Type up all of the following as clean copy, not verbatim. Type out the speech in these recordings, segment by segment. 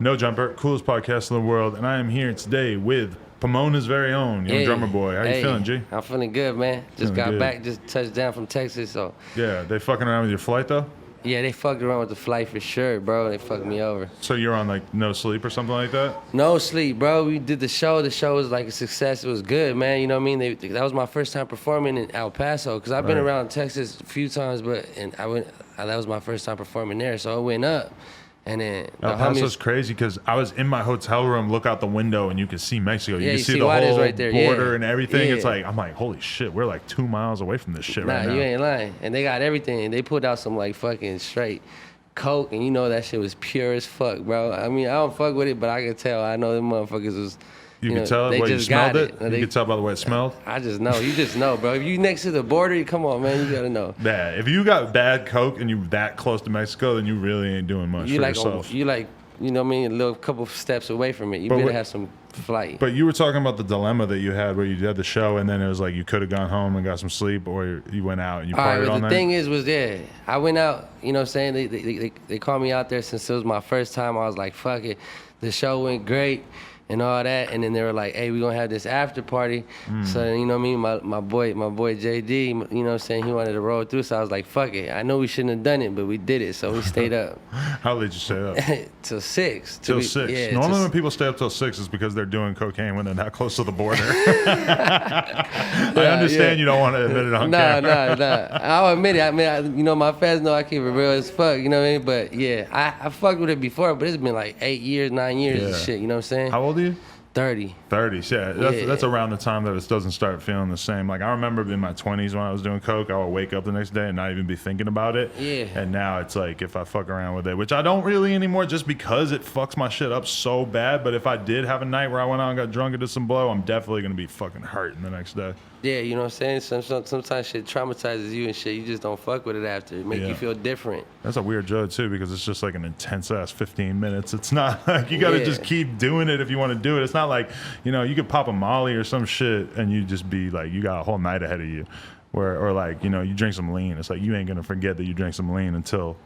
No Jumper, coolest podcast in the world, and I am here today with Pomona's very own young drummer boy. How you feeling, G? I'm feeling good, man. Just got back, just touched down from Texas, so. Yeah, they fucking around with your flight though? Yeah, they fucked around with the flight for sure, bro. They fucked me over. So you're on like no sleep or something like that? No sleep, bro. We did the show. The show was like a success. It was good, man. You know what I mean? That was my first time performing in El Paso, because I've been around Texas a few times, but that was my first time performing there, so it went up. And then El Paso's crazy because I was in my hotel room, look out the window, and you can see Mexico. You can see the whole right there. border and everything. It's like, I'm like, holy shit, we're like 2 miles away from this shit right now. Nah, you ain't lying. And they got everything. They put out some like fucking straight coke, and you know that shit was pure as fuck, bro. I mean, I don't fuck with it, but I can tell. I know them motherfuckers was. You can tell it. You smelled it? You can tell by the way it smelled? I just know. You just know, bro. If you next to the border, come on, man. You got to know. Yeah. If you got bad coke and you that close to Mexico, then you really ain't doing much for yourself. You like, you know what I mean, a little couple steps away from it. You better have some flight. But you were talking about the dilemma that you had where you did the show and then it was like you could have gone home and got some sleep, or you went out and you partied all night. The thing is, I went out, you know what I'm saying? They called me out there since it was my first time. I was like, fuck it. The show went great and all that, and then they were like, hey, we're gonna have this after party. So, you know what I mean, my boy JD, you know what I'm saying, he wanted to roll through, so I was like, fuck it. I know we shouldn't have done it, but we did it, so we stayed up. How late did you stay up? Till 6. Till 6? Yeah, normally when people stay up till 6 is because they're doing cocaine when they're not close to the border. I understand you don't want to admit it on camera. Nah. I'll admit it. I mean, you know, my fans know I keep it real as fuck, you know what I mean? But yeah, I fucked with it before, but it's been like 8 years, 9 years and shit, you know what I'm saying? How old are you? 30. 30, yeah. That's around the time that it doesn't start feeling the same. Like, I remember in my 20s when I was doing coke, I would wake up the next day and not even be thinking about it. Yeah. And now it's like, if I fuck around with it, which I don't really anymore just because it fucks my shit up so bad. But if I did have a night where I went out and got drunk and did some blow, I'm definitely going to be fucking hurting the next day. Yeah, you know what I'm saying? Sometimes shit traumatizes you and shit. You just don't fuck with it after. It make you feel different. That's a weird drug, too, because it's just like an intense-ass 15 minutes. It's not like you got to just keep doing it if you want to do it. It's not like, you know, you could pop a Molly or some shit and you just be like, you got a whole night ahead of you. Or like, you know, you drink some lean. It's like you ain't going to forget that you drank some lean until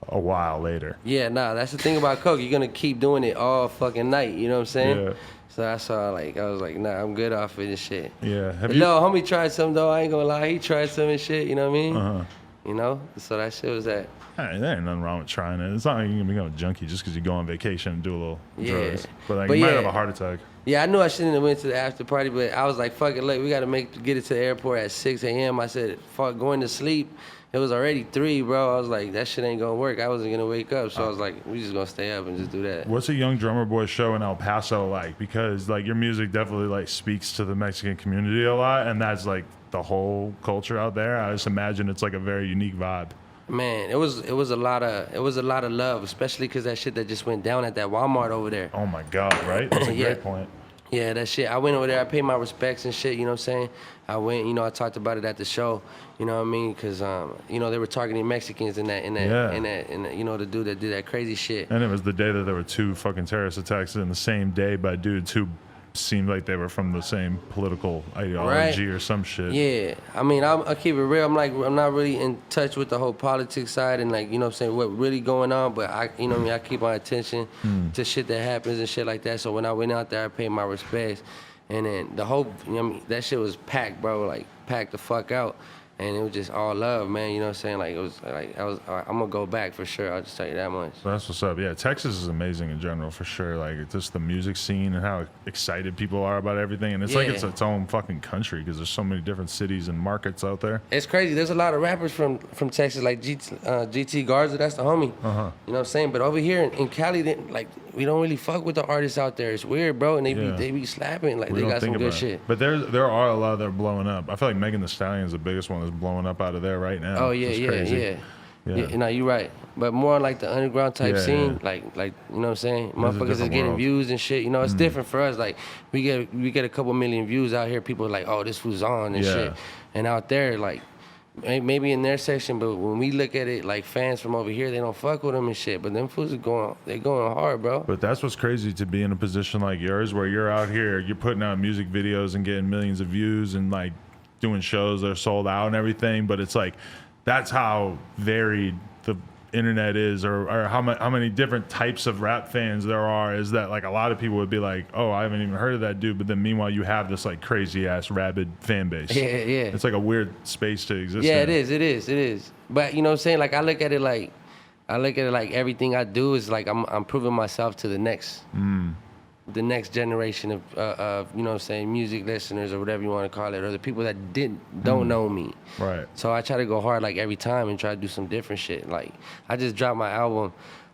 a while later. Yeah, that's the thing about coke. You're going to keep doing it all fucking night. You know what I'm saying? Yeah. So that's why I was like, nah, I'm good off of this shit. Yeah. No, homie tried something though. I ain't gonna lie, he tried some and shit. You know what I mean? You know, so that shit was that. Hey, there ain't nothing wrong with trying it. It's not like you're gonna become a junkie just because you go on vacation and do a little drugs. But like, you might have a heart attack. Yeah, I knew I shouldn't have went to the after party, but I was like, fuck it, look, we gotta get it to the airport at 6 a.m. I said, fuck, going to sleep. It was already 3, bro. I was like, that shit ain't gonna work. I wasn't gonna wake up, so I was like, we just gonna stay up and just do that. What's a young drummer boy show in El Paso like? Because like your music definitely like speaks to the Mexican community a lot, and that's like the whole culture out there. I just imagine it's like a very unique vibe. Man, it was a lot of love, especially because that shit that just went down at that Walmart over there. Oh my God, right? That's a great point. Yeah, that shit. I went over there. I paid my respects and shit. You know what I'm saying? I went. You know, I talked about it at the show. You know what I mean? Because you know, they were targeting Mexicans in that. You know, the dude that did that crazy shit. And it was the day that there were 2 fucking terrorist attacks in the same day by dudes who seemed like they were from the same political ideology or some shit. Yeah, I mean, I keep it real. I'm not really in touch with the whole politics side and like, you know what I'm saying, what really going on, but you know what I mean, I keep my attention to shit that happens and shit like that. So when I went out there, I paid my respects, and then the whole, you know what I mean, that shit was packed, bro, like packed the fuck out. And it was just all love, man. You know what I'm saying? Like, it was like, I'm gonna go back for sure. I'll just tell you that much. That's what's up. Yeah, Texas is amazing in general, for sure. Like, it's just the music scene and how excited people are about everything. And it's like it's its own fucking country because there's so many different cities and markets out there. It's crazy. There's a lot of rappers from Texas, like GT Garza. That's the homie. You know what I'm saying? But over here in Cali, like, we don't really fuck with the artists out there. It's weird, bro. And they be slapping. Like, they got some good shit. But there are a lot that are blowing up. I feel like Megan Thee Stallion is the biggest one that's blowing up out of there right now. Oh yeah. No, you're right. But more like the underground type scene, like you know what I'm saying? Motherfuckers is getting views and shit. You know, it's different for us. Like we get a couple million views out here. People are like, oh, this fool's on and shit. And out there, like, maybe in their section, but when we look at it, like fans from over here, they don't fuck with them and shit. But them fools they going hard, bro. But that's what's crazy, to be in a position like yours where you're out here, you're putting out music videos and getting millions of views and like doing shows that are sold out and everything. But it's like, that's how varied the internet is, or how many different types of rap fans there are, is that like a lot of people would be like, oh, I haven't even heard of that dude, but then meanwhile you have this like crazy ass rabid fan base. Yeah. It's like a weird space to exist Yeah, in. it is. But you know what I'm saying? Like I look at it like everything I do is like I'm proving myself to the next generation of you know what I'm saying, music listeners or whatever you want to call it, or the people that don't know me. Right. So I try to go hard like every time and try to do some different shit. Like I just dropped my album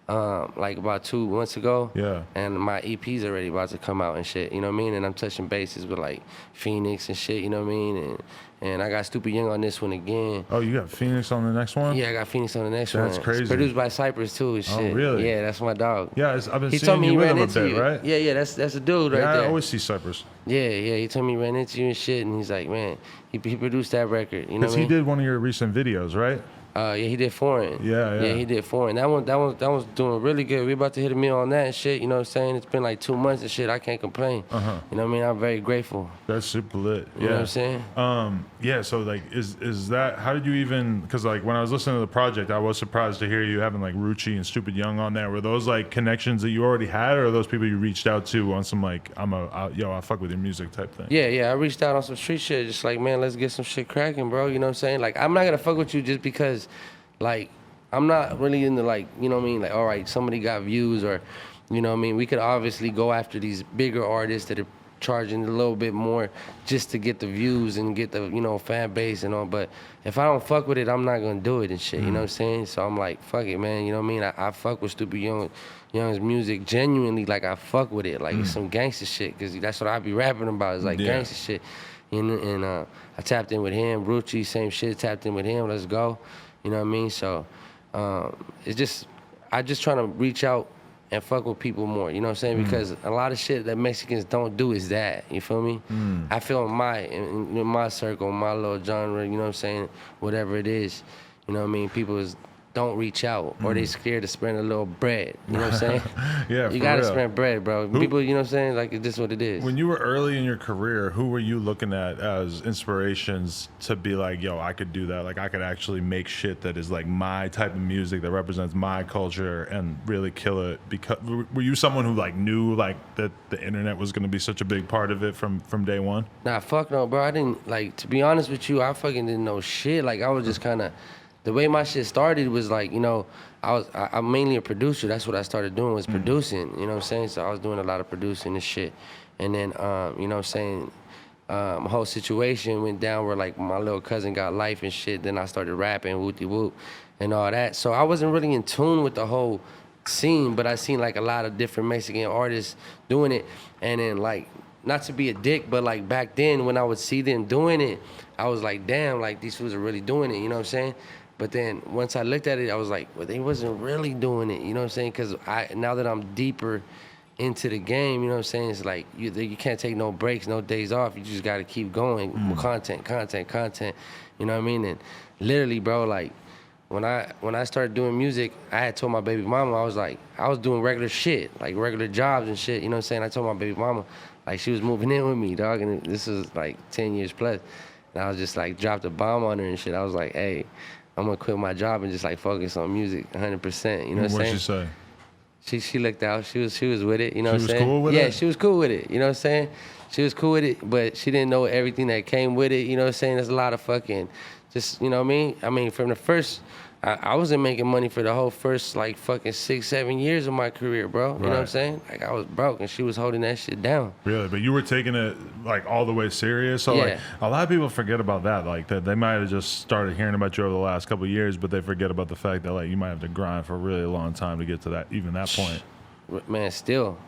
like about 2 months ago. Yeah. And my EP's already about to come out and shit, you know what I mean? And I'm touching bases with like Phoenix and shit, you know what I mean? And I got Stupid Young on this one again. Oh, you got Phoenix on the next one? Yeah, I got Phoenix on the next one. That's crazy. It's produced by Cypress too and shit. Oh, really? Yeah, that's my dog. Yeah, I've been He seeing told me you he with ran him a into bit, you. right? Yeah, that's a dude right Yeah, there. I always see Cypress. Yeah, he told me he ran into you and shit, and he's like, man, he produced that record, you know what I Because mean? he did one of your recent videos, right? Yeah, he did Foreign. Yeah. Yeah, he did Foreign. That was doing really good. We about to hit a mill on that and shit, you know what I'm saying? It's been like 2 months and shit. I can't complain. Uh-huh. You know what I mean? I'm very grateful. That's super lit. You know what I'm saying? Yeah, so like is that, how did you even, because like when I was listening to the project, I was surprised to hear you having like Rucci and Stupid Young on there. Were those like connections that you already had, or are those people you reached out to on some like, I fuck with your music type thing? Yeah, I reached out on some street shit, just like, man, let's get some shit cracking, bro. You know what I'm saying? Like, I'm not gonna fuck with you just because, like, I'm not really into like, you know what I mean? Like, all right, somebody got views, or, you know what I mean? We could obviously go after these bigger artists that are charging a little bit more just to get the views and get the, you know, fan base and all. But if I don't fuck with it, I'm not gonna do it and shit. You know what I'm saying? So I'm like, fuck it, man. You know what I mean? I fuck with Stupid Young's music genuinely. Like, I fuck with it. Like, it's some gangster shit, because that's what I be rapping about. It's like gangster shit. And I tapped in with him. Rucci, same shit. Tapped in with him. Let's go. You know what I mean? So it's just, I just trying to reach out and fuck with people more, you know what I'm saying? Because a lot of shit that Mexicans don't do is that, you feel me? I feel in my circle, my little genre, you know what I'm saying? Whatever it is, you know what I mean? People don't reach out, or they scared to spend a little bread, you know what I'm saying? Yeah, you for gotta real. spend bread, bro. People, you know what I'm saying? Like, it's just what it is. When you were early in your career, who were you looking at as inspirations to be like, yo, I could do that? Like, I could actually make shit that is like my type of music that represents my culture and really kill it. Because were you someone who like knew like that the internet was going to be such a big part of it from day one? Nah, fuck no, bro. I didn't, like, to be honest with you, I fucking didn't know shit. Like, I was just kind of, the way my shit started was like, you know, I'm mainly a producer. That's what I started doing, was producing, you know what I'm saying? So I was doing a lot of producing and shit. And then, you know what I'm saying, my whole situation went down where like my little cousin got life and shit. Then I started rapping, whoop-de-whoop, and all that. So I wasn't really in tune with the whole scene, but I seen like a lot of different Mexican artists doing it. And then like, not to be a dick, but like back then when I would see them doing it, I was like, damn, like these fools are really doing it, you know what I'm saying? But then once I looked at it, I was like, well, they wasn't really doing it, you know what I'm saying? Because now that I'm deeper into the game, you know what I'm saying? It's like you can't take no breaks, no days off. You just got to keep going with content. You know what I mean? And literally, bro, like when I started doing music, I had told my baby mama, I was doing regular shit, like regular jobs and shit. You know what I'm saying? I told my baby mama, like she was moving in with me, dog, and this was like 10 years plus. And I was just like dropped a bomb on her and shit. I was like, hey, I'm gonna quit my job and just like focus on music 100%. You know what I'm saying? What'd she say? She looked out. She was with it. You know what I'm saying? She was cool with it? Yeah, she was cool with it. You know what I'm saying? She was cool with it, but she didn't know everything that came with it. You know what I'm saying? There's a lot of fucking, just, you know what I mean? I mean, from the first, I wasn't making money for the whole first like fucking 6-7 years of my career, bro. You know what I'm saying? Like I was broke and she was holding that shit down. Really? But you were taking it like all the way serious? So like a lot of people forget about that. Like that they might have just started hearing about you over the last couple of years, but they forget about the fact that like you might have to grind for a really long time to get to that, even that point. Man, still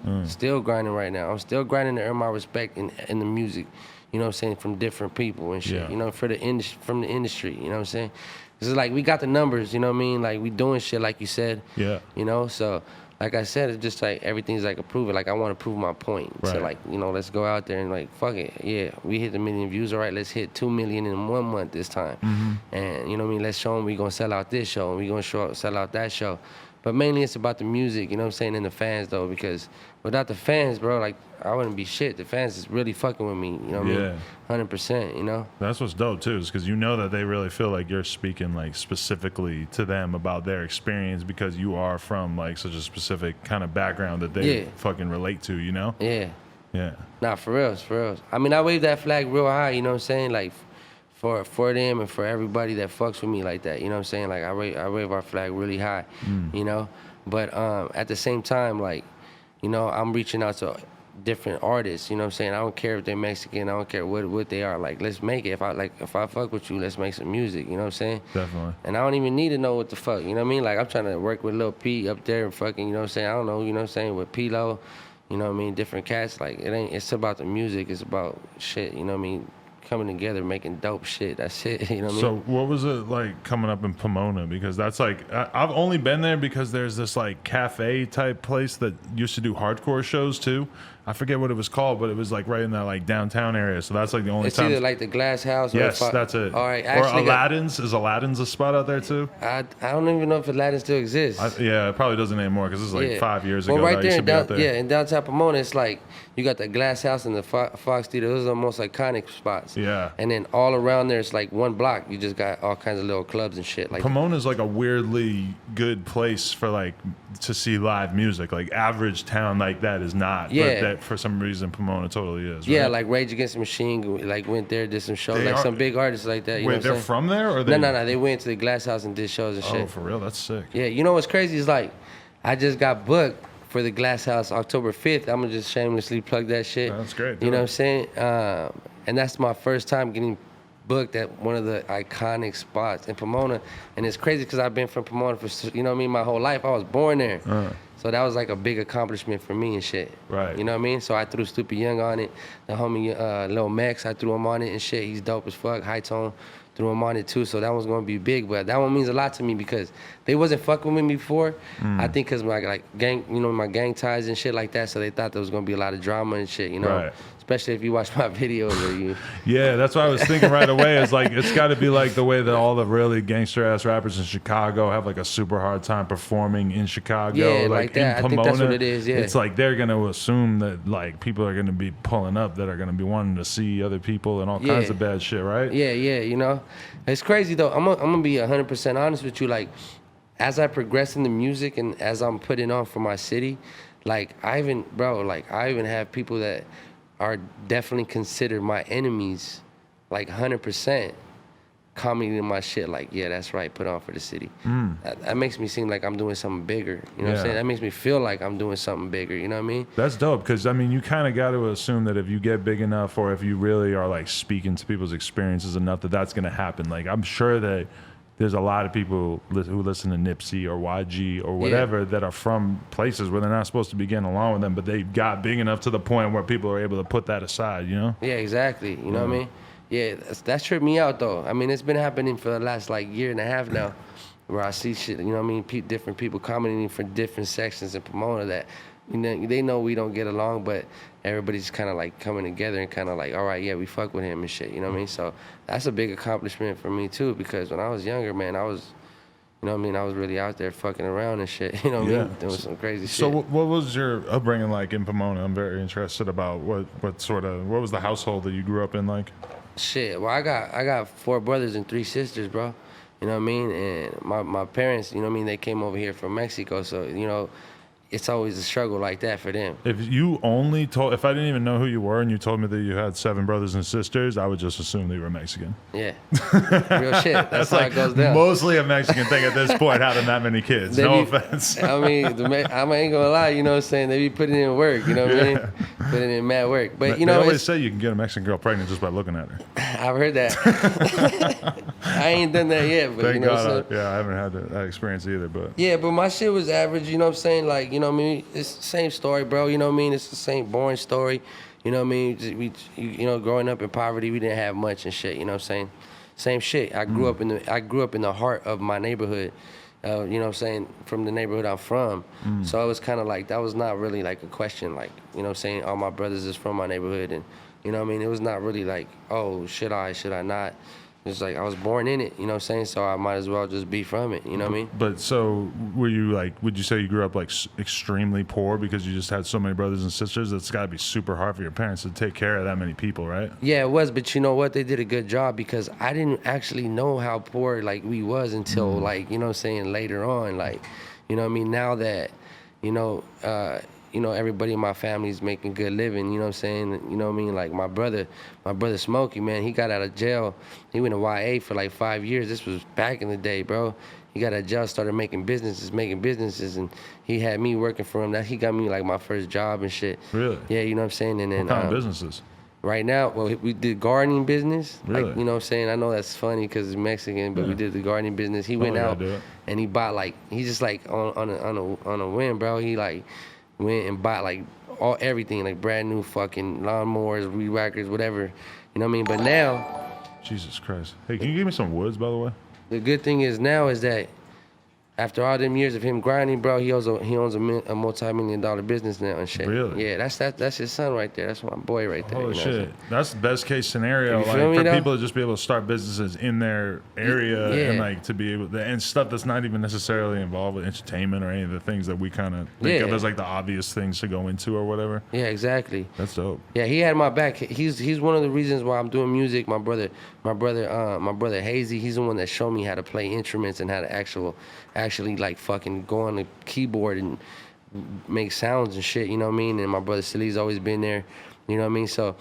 grinding right now. I'm still grinding to earn my respect in the music, you know what I'm saying, from different people and shit, you know, from the industry, you know what I'm saying? It's like we got the numbers, you know what I mean? Like we doing shit like you said, you know? So like I said, it's just like everything's like a prove it. Like I want to prove my point. So like, you know, let's go out there and like, fuck it. Yeah, we hit 1 million views. All right, let's hit 2 million in 1 month this time. And you know what I mean? Let's show them we going to sell out this show and we going to sell out that show. But mainly it's about the music, you know what I'm saying, and the fans though, because without the fans, bro, like I wouldn't be shit. The fans is really fucking with me, you know what I mean? 100%, you know? That's what's dope too, is because you know that they really feel like you're speaking like specifically to them about their experience because you are from like such a specific kind of background that they fucking relate to, you know? Yeah. Yeah. Nah, for real, for real. I mean, I wave that flag real high, you know what I'm saying? Like, for them and for everybody that fucks with me like that, you know what I'm saying? Like, I wave our flag really high, you know? But at the same time, like, you know, I'm reaching out to different artists, you know what I'm saying? I don't care if they're Mexican, I don't care what they are. Like, let's make it. If I fuck with you, let's make some music, you know what I'm saying? Definitely. And I don't even need to know what the fuck, you know what I mean? Like, I'm trying to work with Lil P up there and fucking, you know what I'm saying? I don't know, you know what I'm saying? With P-Lo, you know what I mean? Different cats, like, it's about the music, it's about shit, you know what I mean? Coming together, making dope shit. That's it. You know what I mean? So what was it like coming up in Pomona? Because that's like, I've only been there because there's this like cafe type place that used to do hardcore shows too. I forget what it was called, but it was like right in that like downtown area. So that's like the only time. It's either like the Glass House or yes, that's it. All right, or Aladdin's. Is Aladdin's a spot out there too? I don't even know if Aladdin still exists. Yeah, it probably doesn't anymore because this is like 5 years ago. Well, right that I used there, to be out there. in downtown Pomona, it's like you got the Glass House and the Fox Theater. Those are the most iconic spots. Yeah. And then all around there, it's like one block. You just got all kinds of little clubs and shit. Like Pomona's like a weirdly good place for like to see live music. Like average town like that is not. Yeah. But that for some reason Pomona totally is. Right? Yeah, like Rage Against the Machine, like went there, did some shows, like some big artists like that. You know what I'm they're saying? from there, or No. They went to the Glass House and did shows and shit. Oh, for real? That's sick. Yeah, you know what's crazy is like, I just got booked for the Glass House October 5th. I'm gonna just shamelessly plug that shit. That's great. You know what I'm saying? And that's my first time getting booked at one of the iconic spots in Pomona. And it's crazy because I've been from Pomona for, you know what I mean, my whole life. I was born there. So that was like a big accomplishment for me and shit. Right. You know what I mean? So I threw Stupid Young on it. The homie Lil Max, I threw him on it and shit. He's dope as fuck. High Tone threw him on it too. So that one's gonna be big. But that one means a lot to me because they wasn't fucking with me before. I think because my like gang, you know, my gang ties and shit like that. So they thought there was gonna be a lot of drama and shit. You know. Right. Especially if you watch my videos or you. Yeah, that's what I was thinking right away. Is like it's got to be like the way that all the really gangster ass rappers in Chicago have like a super hard time performing in Chicago. Yeah, like that. In Pomona, I think that's what it is. Yeah. It's like they're gonna assume that like people are gonna be pulling up that are gonna be wanting to see other people and all kinds of bad shit, right? Yeah. You know, it's crazy though. I'm gonna be 100% honest with you. Like, as I progress in the music and as I'm putting on for my city, like I even have people that are definitely considered my enemies, like 100%, commenting my shit like, yeah, that's right, put on for the city. That makes me seem like I'm doing something bigger. You know what I'm saying? That makes me feel like I'm doing something bigger. You know what I mean? That's dope because, I mean, you kind of got to assume that if you get big enough or if you really are like speaking to people's experiences enough that that's going to happen. Like, I'm sure that there's a lot of people who listen to Nipsey or YG or whatever that are from places where they're not supposed to be getting along with them, but they got big enough to the point where people are able to put that aside, you know? Yeah, exactly. You know what I mean? Yeah, that tripped me out, though. I mean, it's been happening for the last, like, year and a half now, where I see shit, you know what I mean, different people commenting from different sections in Pomona that, you know, they know we don't get along, but everybody's kind of, like, coming together and kind of like, all right, yeah, we fuck with him and shit, you know what I mean? So that's a big accomplishment for me, too, because when I was younger, man, I was, you know what I mean, I was really out there fucking around and shit, you know what I mean? Doing some crazy shit. So what was your upbringing like in Pomona? I'm very interested about what was the household that you grew up in like? Shit, well, I got 4 brothers and 3 sisters, bro. You know what I mean? And my parents, you know what I mean, they came over here from Mexico, so, you know, it's always a struggle like that for them. If I didn't even know who you were and you told me that you had 7 brothers and sisters, I would just assume they were Mexican. Yeah. Real shit. That's how like it goes down. Mostly a Mexican thing at this point, having that many kids. No offense. I mean, I ain't gonna lie, you know what I'm saying? They be putting in work, you know what I mean? Putting in mad work. But, you know, they always say you can get a Mexican girl pregnant just by looking at her. I've heard that. I ain't done that yet, but Thank you know God, what I'm saying? I haven't had that experience either, but. Yeah, but my shit was average, you know what I'm saying? Like, you know what I mean? It's the same story, bro, you know what I mean? It's the same boring story, you know what I mean? You know, growing up in poverty, we didn't have much and shit, you know what I'm saying? Same shit. I grew up in the heart of my neighborhood, you know what I'm saying, from the neighborhood I'm from. So it was kind of like, that was not really like a question, like, you know what I'm saying? All my brothers is from my neighborhood, and, you know what I mean? It was not really like, oh, should I not? It's like I was born in it, you know what I'm saying? So I might as well just be from it, you know what I mean? But so were you like, would you say you grew up like extremely poor because you just had so many brothers and sisters? It's got to be super hard for your parents to take care of that many people, right? Yeah, it was, but you know what? They did a good job because I didn't actually know how poor like we was until like, you know what I'm saying, later on. Like, you know what I mean? Now that, you know, everybody in my family's making good living, you know what I'm saying? You know what I mean? Like my brother Smokey, man, he got out of jail. He went to YA for like 5 years. This was back in the day, bro. He got out of jail, started making businesses, and he had me working for him. That he got me like my first job and shit. Really? Yeah, you know what I'm saying? And then What kind of businesses? right now, well, we did gardening business. Really? Like, you know what I'm saying? I know that's funny because it's Mexican, but we did the gardening business. He went out and he bought like, he just like on a whim, bro. He like went and bought like everything, like brand new fucking lawnmowers, weed whackers, whatever. You know what I mean? But now, Jesus Christ. Hey, can you give me some woods, by the way? the good thing is now is that after all them years of him grinding, bro, he owns a multi-million-dollar business now and shit. Really? Yeah, that's his son right there. That's my boy right there. Holy you know shit. That's the best case scenario. You Like feel me, for though? people to just be able to start businesses in their area Yeah. and like to be able to, and stuff that's not even necessarily involved with entertainment or any of the things that we kind of think of as like the obvious things to go into or whatever. Yeah, exactly. That's dope. Yeah, he had my back. He's one of the reasons why I'm doing music. My brother Hazy, he's the one that showed me how to play instruments and how to actually like fucking go on the keyboard and make sounds and shit, you know what I mean? And my brother Sally's always been there, you know what I mean? So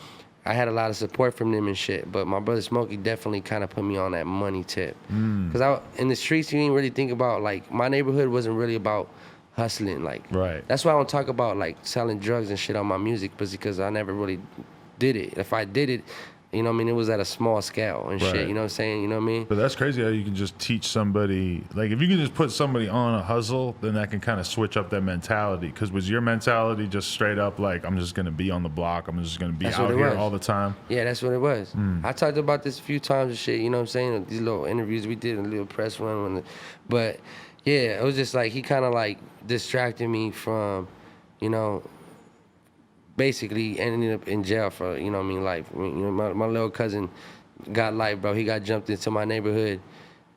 I had a lot of support from them and shit, but my brother Smokey definitely kind of put me on that money tip. Because in the streets, you ain't really think about, like, my neighborhood wasn't really about hustling, like. Right. That's why I don't talk about, like, selling drugs and shit on my music, because I never really did it. If I did it, you know what I mean, it was at a small scale and shit, you know what I'm saying? You know what I mean? But that's crazy how you can just teach somebody, like if you can just put somebody on a hustle, then that can kind of switch up their mentality. Because was your mentality just straight up like, I'm just going to be on the block, I'm just going to be out here all the time? Yeah, that's what it was. I talked about this a few times and shit, you know what I'm saying? These little interviews we did, a little press run. But yeah, it was just like, he kind of like distracted me from, you know, basically ended up in jail for, you know what I mean, life. You know, my little cousin got life, bro. He got jumped into my neighborhood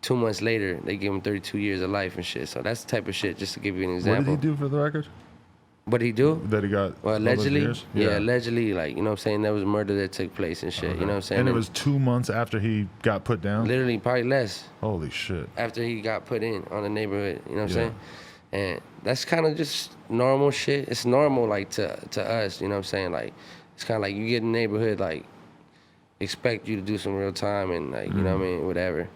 2 months later. They gave him 32 years of life and shit. So that's the type of shit, just to give you an example. What did he do for the record? What did he do? That he got well, allegedly. Years? Yeah, allegedly, like, you know what I'm saying? There was murder that took place and shit, you know what I'm saying? And it was 2 months after he got put down? Literally, probably less. Holy shit. After he got put in on the neighborhood, you know what I'm saying? And that's kind of just normal shit. It's normal, like, to us, you know what I'm saying? Like, it's kind of like you get in the neighborhood, like, expect you to do some real time and, like, you know what I mean, whatever.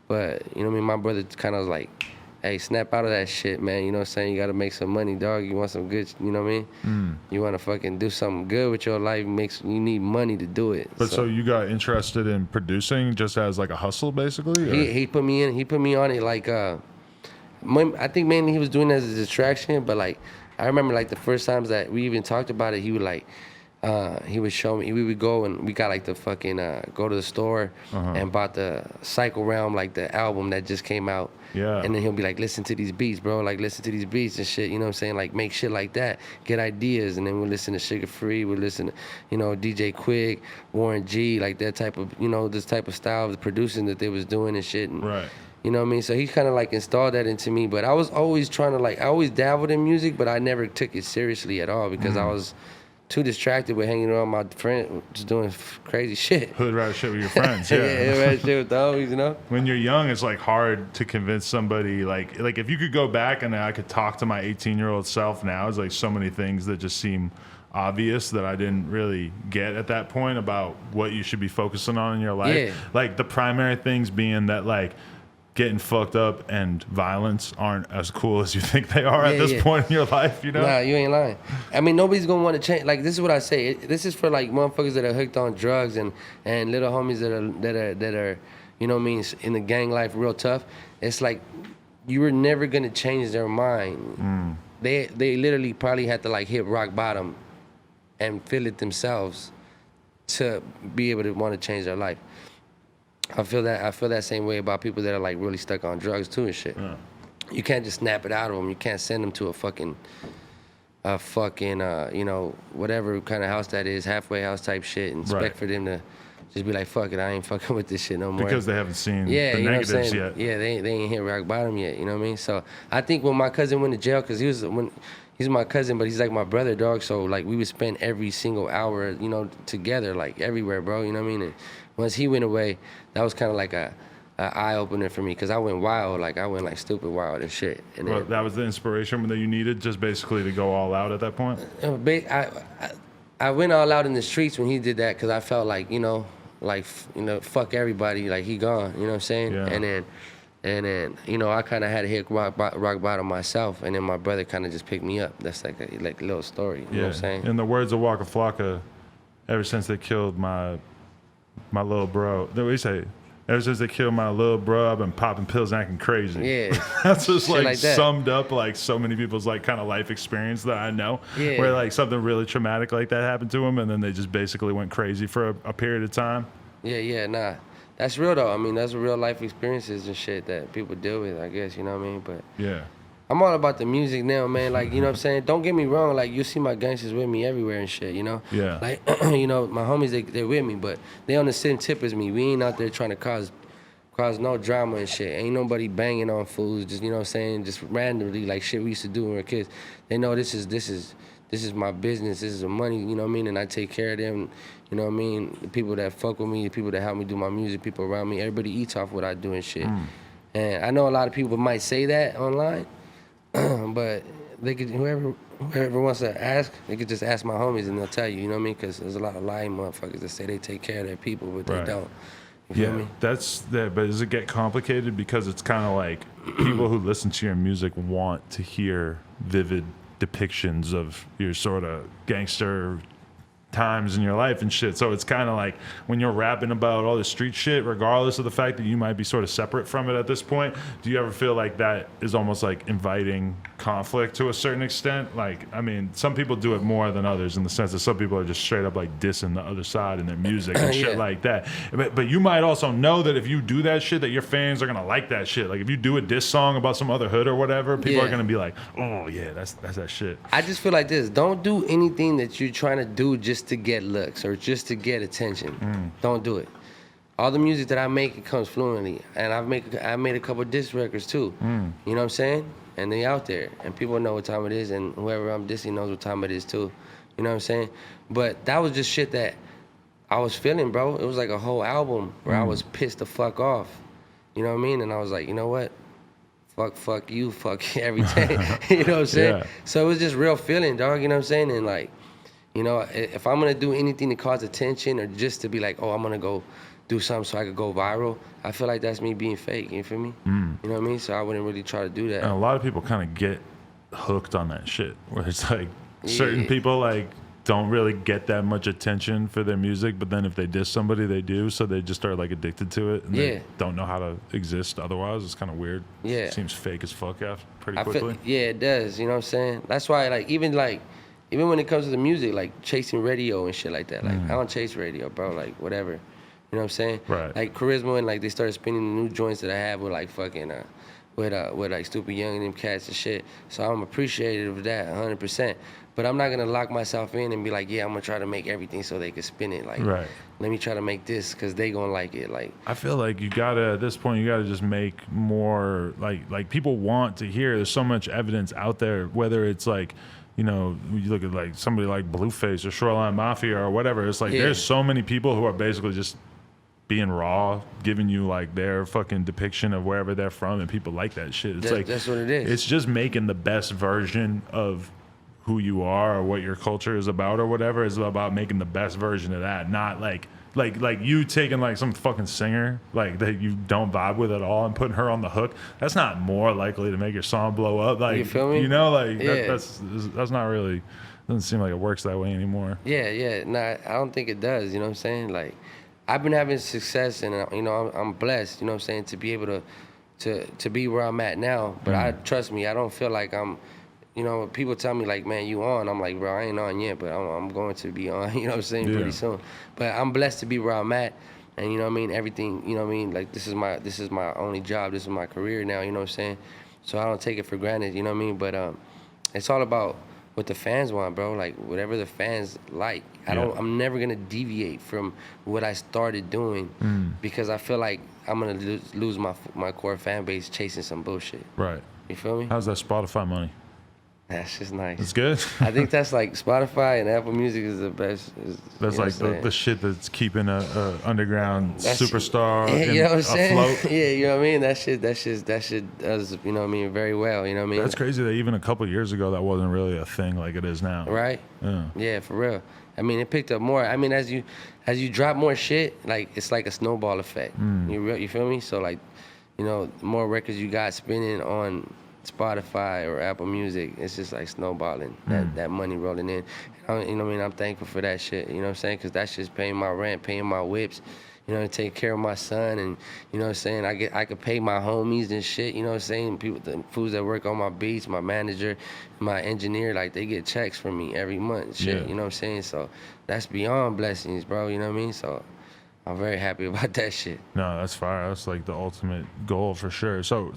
But, you know what I mean, my brother kind of was like, hey, snap out of that shit, man. You know what I'm saying? You got to make some money, dog. You want some good, you know what I mean? You want to fucking do something good with your life. You need money to do it. But so you got interested in producing just as, like, a hustle, basically? He put me in. He put me on it, like, I think mainly he was doing it as a distraction, but like I remember like the first times that we even talked about it, he would like he would show me, we would go and we got like the fucking go to the store and bought the Cycle Realm, like the album that just came out. Yeah. And then he'll be like, listen to these beats, bro, like listen to these beats and shit, you know what I'm saying? Like make shit like that, get ideas, and then we'll listen to Sugar Free, we'll listen to, you know, DJ Quick, Warren G, like that type of, you know, this type of style of the producing that they was doing and shit. And, right. You know what I mean? So he kind of like installed that into me. But I was always trying to like, I always dabbled in music, but I never took it seriously at all because I was too distracted with hanging around my friends, just doing crazy shit. Hood rat shit with your friends, yeah, hood rat shit with the homies, you know? When you're young, it's like hard to convince somebody, like if you could go back and I could talk to my 18-year-old self now, it's like so many things that just seem obvious that I didn't really get at that point about what you should be focusing on in your life. Yeah. Like the primary things being that like, getting fucked up and violence aren't as cool as you think they are at this point in your life, you know? Nah, you ain't lying. I mean, nobody's gonna want to change. Like, this is what I say. This is for like motherfuckers that are hooked on drugs and little homies that are, you know what I mean, in the gang life real tough. It's like you were never gonna change their mind. They literally probably had to like hit rock bottom and feel it themselves to be able to want to change their life. I feel that same way about people that are like really stuck on drugs too and shit. You can't just snap it out of them. You can't send them to a fucking you know, whatever kind of house that is, halfway house type shit, and expect for them to just be like, fuck it, I ain't fucking with this shit no more. Because they haven't seen Yeah, the you know what I'm negatives saying? yet. Yeah, they ain't hit rock bottom yet. You know what I mean? So I think when my cousin went to jail, cause he's my cousin, but he's like my brother, dog. So like we would spend every single hour, you know, together, like everywhere, bro. You know what I mean? And once he went away, that was kind of like a eye opener for me, cause I went wild, like I went like stupid wild and shit. And Well, that was the inspiration that you needed, just basically to go all out at that point. I went all out in the streets when he did that, cause I felt like, you know, fuck everybody, like he gone. You know what I'm saying? Yeah. And then, you know, I kind of had to hit rock bottom myself, and then my brother kind of just picked me up. That's like a little story. You know what I'm saying? In the words of Waka Flocka, ever since they killed my little bro, what do you say? Ever since they killed my little bro, I've been popping pills and acting crazy. Yeah. That's just Shit like that. summed up like so many people's like kind of life experience that I know. Yeah. Where like something really traumatic like that happened to them, and then they just basically went crazy for a period of time. Yeah, nah. That's real though. I mean, that's real life experiences and shit that people deal with, I guess, you know what I mean? But Yeah. I'm all about the music now, man. Like, you know what I'm saying? Don't get me wrong. Like, you see my gangsters with me everywhere and shit, you know? Yeah. Like, you know, my homies, they're with me, but they on the same tip as me. We ain't out there trying to cause no drama and shit. Ain't nobody banging on fools, just, you know what I'm saying? Just randomly, like shit we used to do when we were kids. They know this is my business. This is the money, you know what I mean? And I take care of them, you know what I mean? The people that fuck with me, the people that help me do my music, people around me, everybody eats off what I do and shit. And I know a lot of people might say that online, but they could, whoever wants to ask, they could just ask my homies and they'll tell you, you know what I mean? Because there's a lot of lying motherfuckers that say they take care of their people, but they don't. You feel me? That's that. But does it get complicated because it's kind of like people who listen to your music want to hear vivid depictions of your sort of gangster times in your life and shit. So it's kind of like when you're rapping about all the street shit, regardless of the fact that you might be sort of separate from it at this point, do you ever feel like that is almost like inviting conflict to a certain extent? Like, I mean, some people do it more than others in the sense that some people are just straight up like dissing the other side in their music and shit like that. But you might also know that if you do that shit, that your fans are gonna like that shit. Like if you do a diss song about some other hood or whatever, people are gonna be like, oh yeah, that's that shit. I just feel like this. Don't do anything that you're trying to do just to get looks or just to get attention. Don't do it. All the music that I make, it comes fluently, and I made a couple diss records too. You know what I'm saying? And they out there, and people know what time it is, and whoever I'm dissing knows what time it is too. You know what I'm saying? But that was just shit that I was feeling, bro. It was like a whole album where I was pissed the fuck off. You know what I mean? And I was like, you know what? Fuck you, fuck everything. You know what I'm saying? Yeah. So it was just real feeling, dog. You know what I'm saying? And like, you know, if I'm gonna do anything to cause attention or just to be like, oh, I'm gonna go do something so I could go viral, I feel like that's me being fake. You feel me? You know what I mean? So I wouldn't really try to do that. And a lot of people kind of get hooked on that shit, where it's like certain people like don't really get that much attention for their music, but then if they diss somebody, they do. So they just start like addicted to it, and they don't know how to exist otherwise. It's kind of weird. Yeah, it seems fake as fuck pretty quickly. It does. You know what I'm saying? That's why even when it comes to the music, like chasing radio and shit like that. Like I don't chase radio, bro. Like whatever. You know what I'm saying? Right. Like Charisma and like they started spinning the new joints that I have with like fucking with like Stupid Young and them cats and shit. So I'm appreciative of that 100%. But I'm not gonna lock myself in and be like, yeah, I'm gonna try to make everything so they can spin it. Like, let me try to make this because they gonna like it. Like, I feel like you gotta at this point you gotta just make more like people want to hear. There's so much evidence out there, whether it's like, you know, you look at like somebody like Blueface or Shoreline Mafia or whatever. It's like there's so many people who are basically just being raw, giving you like their fucking depiction of wherever they're from, and people like that shit. It's like that's what it is. It's just making the best version of who you are or what your culture is about or whatever. It's about making the best version of that, not like you taking like some fucking singer like that you don't vibe with at all and putting her on the hook. That's not more likely to make your song blow up. Like, you feel me? You know, like that's not really, doesn't seem like it works that way anymore. Yeah. Nah, I don't think it does. You know what I'm saying? Like, I've been having success, and you know, I'm blessed. You know what I'm saying, to be able to be where I'm at now. But trust me, I don't feel like I'm. You know, people tell me like, man, you on? I'm like, bro, I ain't on yet, but I'm going to be on. You know what I'm saying? Pretty soon. But I'm blessed to be where I'm at, and you know what I mean. Everything. You know what I mean. Like this is my only job. This is my career now. You know what I'm saying? So I don't take it for granted. You know what I mean? But it's all about what the fans want, bro. Like whatever the fans like. I'm never gonna deviate from what I started doing because I feel like I'm gonna lose my core fan base chasing some bullshit. Right. You feel me? How's that Spotify money? That's just nice. It's good. I think that's like Spotify and Apple Music is the best. That's like the shit that's keeping a underground superstar you know what I'm saying? afloat. Yeah, you know what I mean? That shit does, you know what I mean, very well, you know what I mean? That's crazy that even a couple years ago that wasn't really a thing like it is now. Right? Yeah. Yeah, for real. I mean, it picked up more. I mean, as you drop more shit, like it's like a snowball effect. You feel me? So like, you know, the more records you got spinning on Spotify or Apple Music, it's just like snowballing, that money rolling in. You know what I mean? I'm thankful for that shit, you know what I'm saying? Because that's just paying my rent, paying my whips, you know, taking care of my son, and, you know what I'm saying? I could pay my homies and shit, you know what I'm saying? People, the fools that work on my beats, my manager, my engineer, like, they get checks from me every month, shit, you know what I'm saying? So that's beyond blessings, bro, you know what I mean? So I'm very happy about that shit. No, that's fire. That's like the ultimate goal for sure. So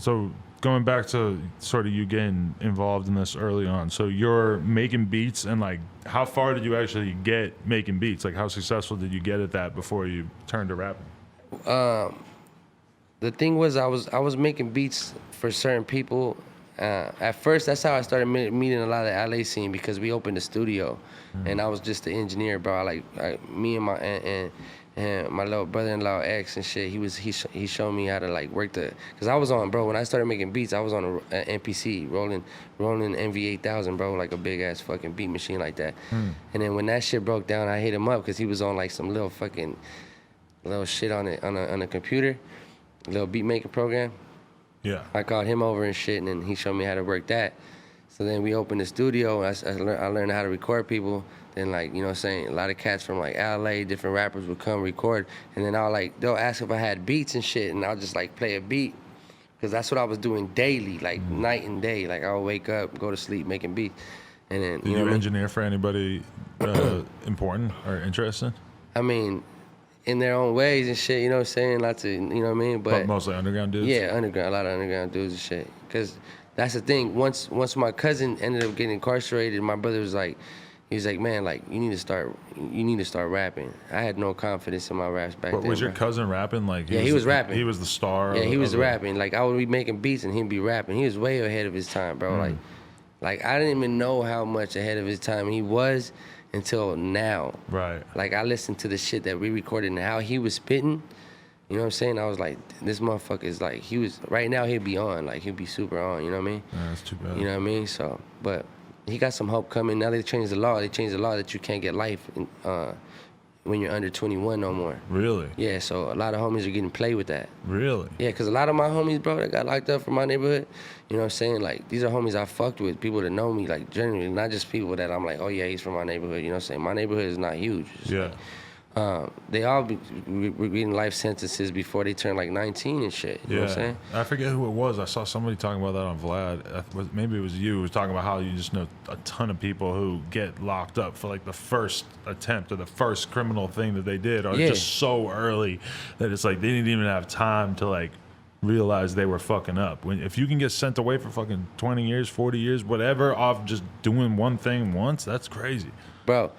going back to sort of you getting involved in this early on, so you're making beats, and like how far did you actually get making beats? Like how successful did you get at that before you turned to rapping? The thing was I was making beats for certain people. At first, that's how I started meeting a lot of the LA scene, because we opened a studio, and I was just the engineer, bro. Me and my little brother-in-law X and shit, he showed me how to like work cause I was on, bro, when I started making beats, I was on a MPC, rolling MV8000, bro, like a big ass fucking beat machine like that. And then when that shit broke down, I hit him up, cause he was on like some little shit on a computer, little beat making program. Yeah. I called him over and shit, and then he showed me how to work that. So then we opened the studio, and I learned how to record people. Then, like, you know what I'm saying, a lot of cats from like LA, different rappers would come record, and then they'll ask if I had beats and shit, and I'll just like play a beat, because that's what I was doing daily, like night and day. Like I would wake up, go to sleep, making beats, and then Did you engineer for anybody important or interesting? I mean, in their own ways and shit, you know what I'm saying, lots of, you know what I mean, but mostly underground dudes. Yeah, underground, a lot of underground dudes and shit. Cause that's the thing. Once my cousin ended up getting incarcerated, my brother was like, he was like, man, like you need to start rapping. I had no confidence in my raps back then. But was your cousin rapping? Like he was rapping. He was the star. Yeah, he was rapping. Like I would be making beats and he'd be rapping. He was way ahead of his time, bro. Like I didn't even know how much ahead of his time he was until now. Right. Like I listened to the shit that we recorded and how he was spitting. You know what I'm saying? I was like, this motherfucker is like, right now he'd be on, like he'd be super on, you know what I mean? Yeah, that's too bad. You know what I mean? So, but he got some hope coming. Now they changed the law. They changed the law that you can't get life when you're under 21 no more. Really? Yeah, so a lot of homies are getting played with that. Really? Yeah, because a lot of my homies, bro, that got locked up from my neighborhood, you know what I'm saying? Like, these are homies I fucked with, people that know me, like, generally, not just people that I'm like, oh, yeah, he's from my neighborhood, you know what I'm saying? My neighborhood is not huge. It's yeah. Like, they all be getting life sentences before they turn like 19 and shit. You know what I'm saying? I forget who it was. I saw somebody talking about that on Vlad. Maybe it was you who was talking about how you just know a ton of people who get locked up for like the first attempt or the first criminal thing that they did, or just so early that it's like they didn't even have time to like realize they were fucking up. If you can get sent away for fucking 20 years, 40 years, whatever, off just doing one thing once, that's crazy. Bro,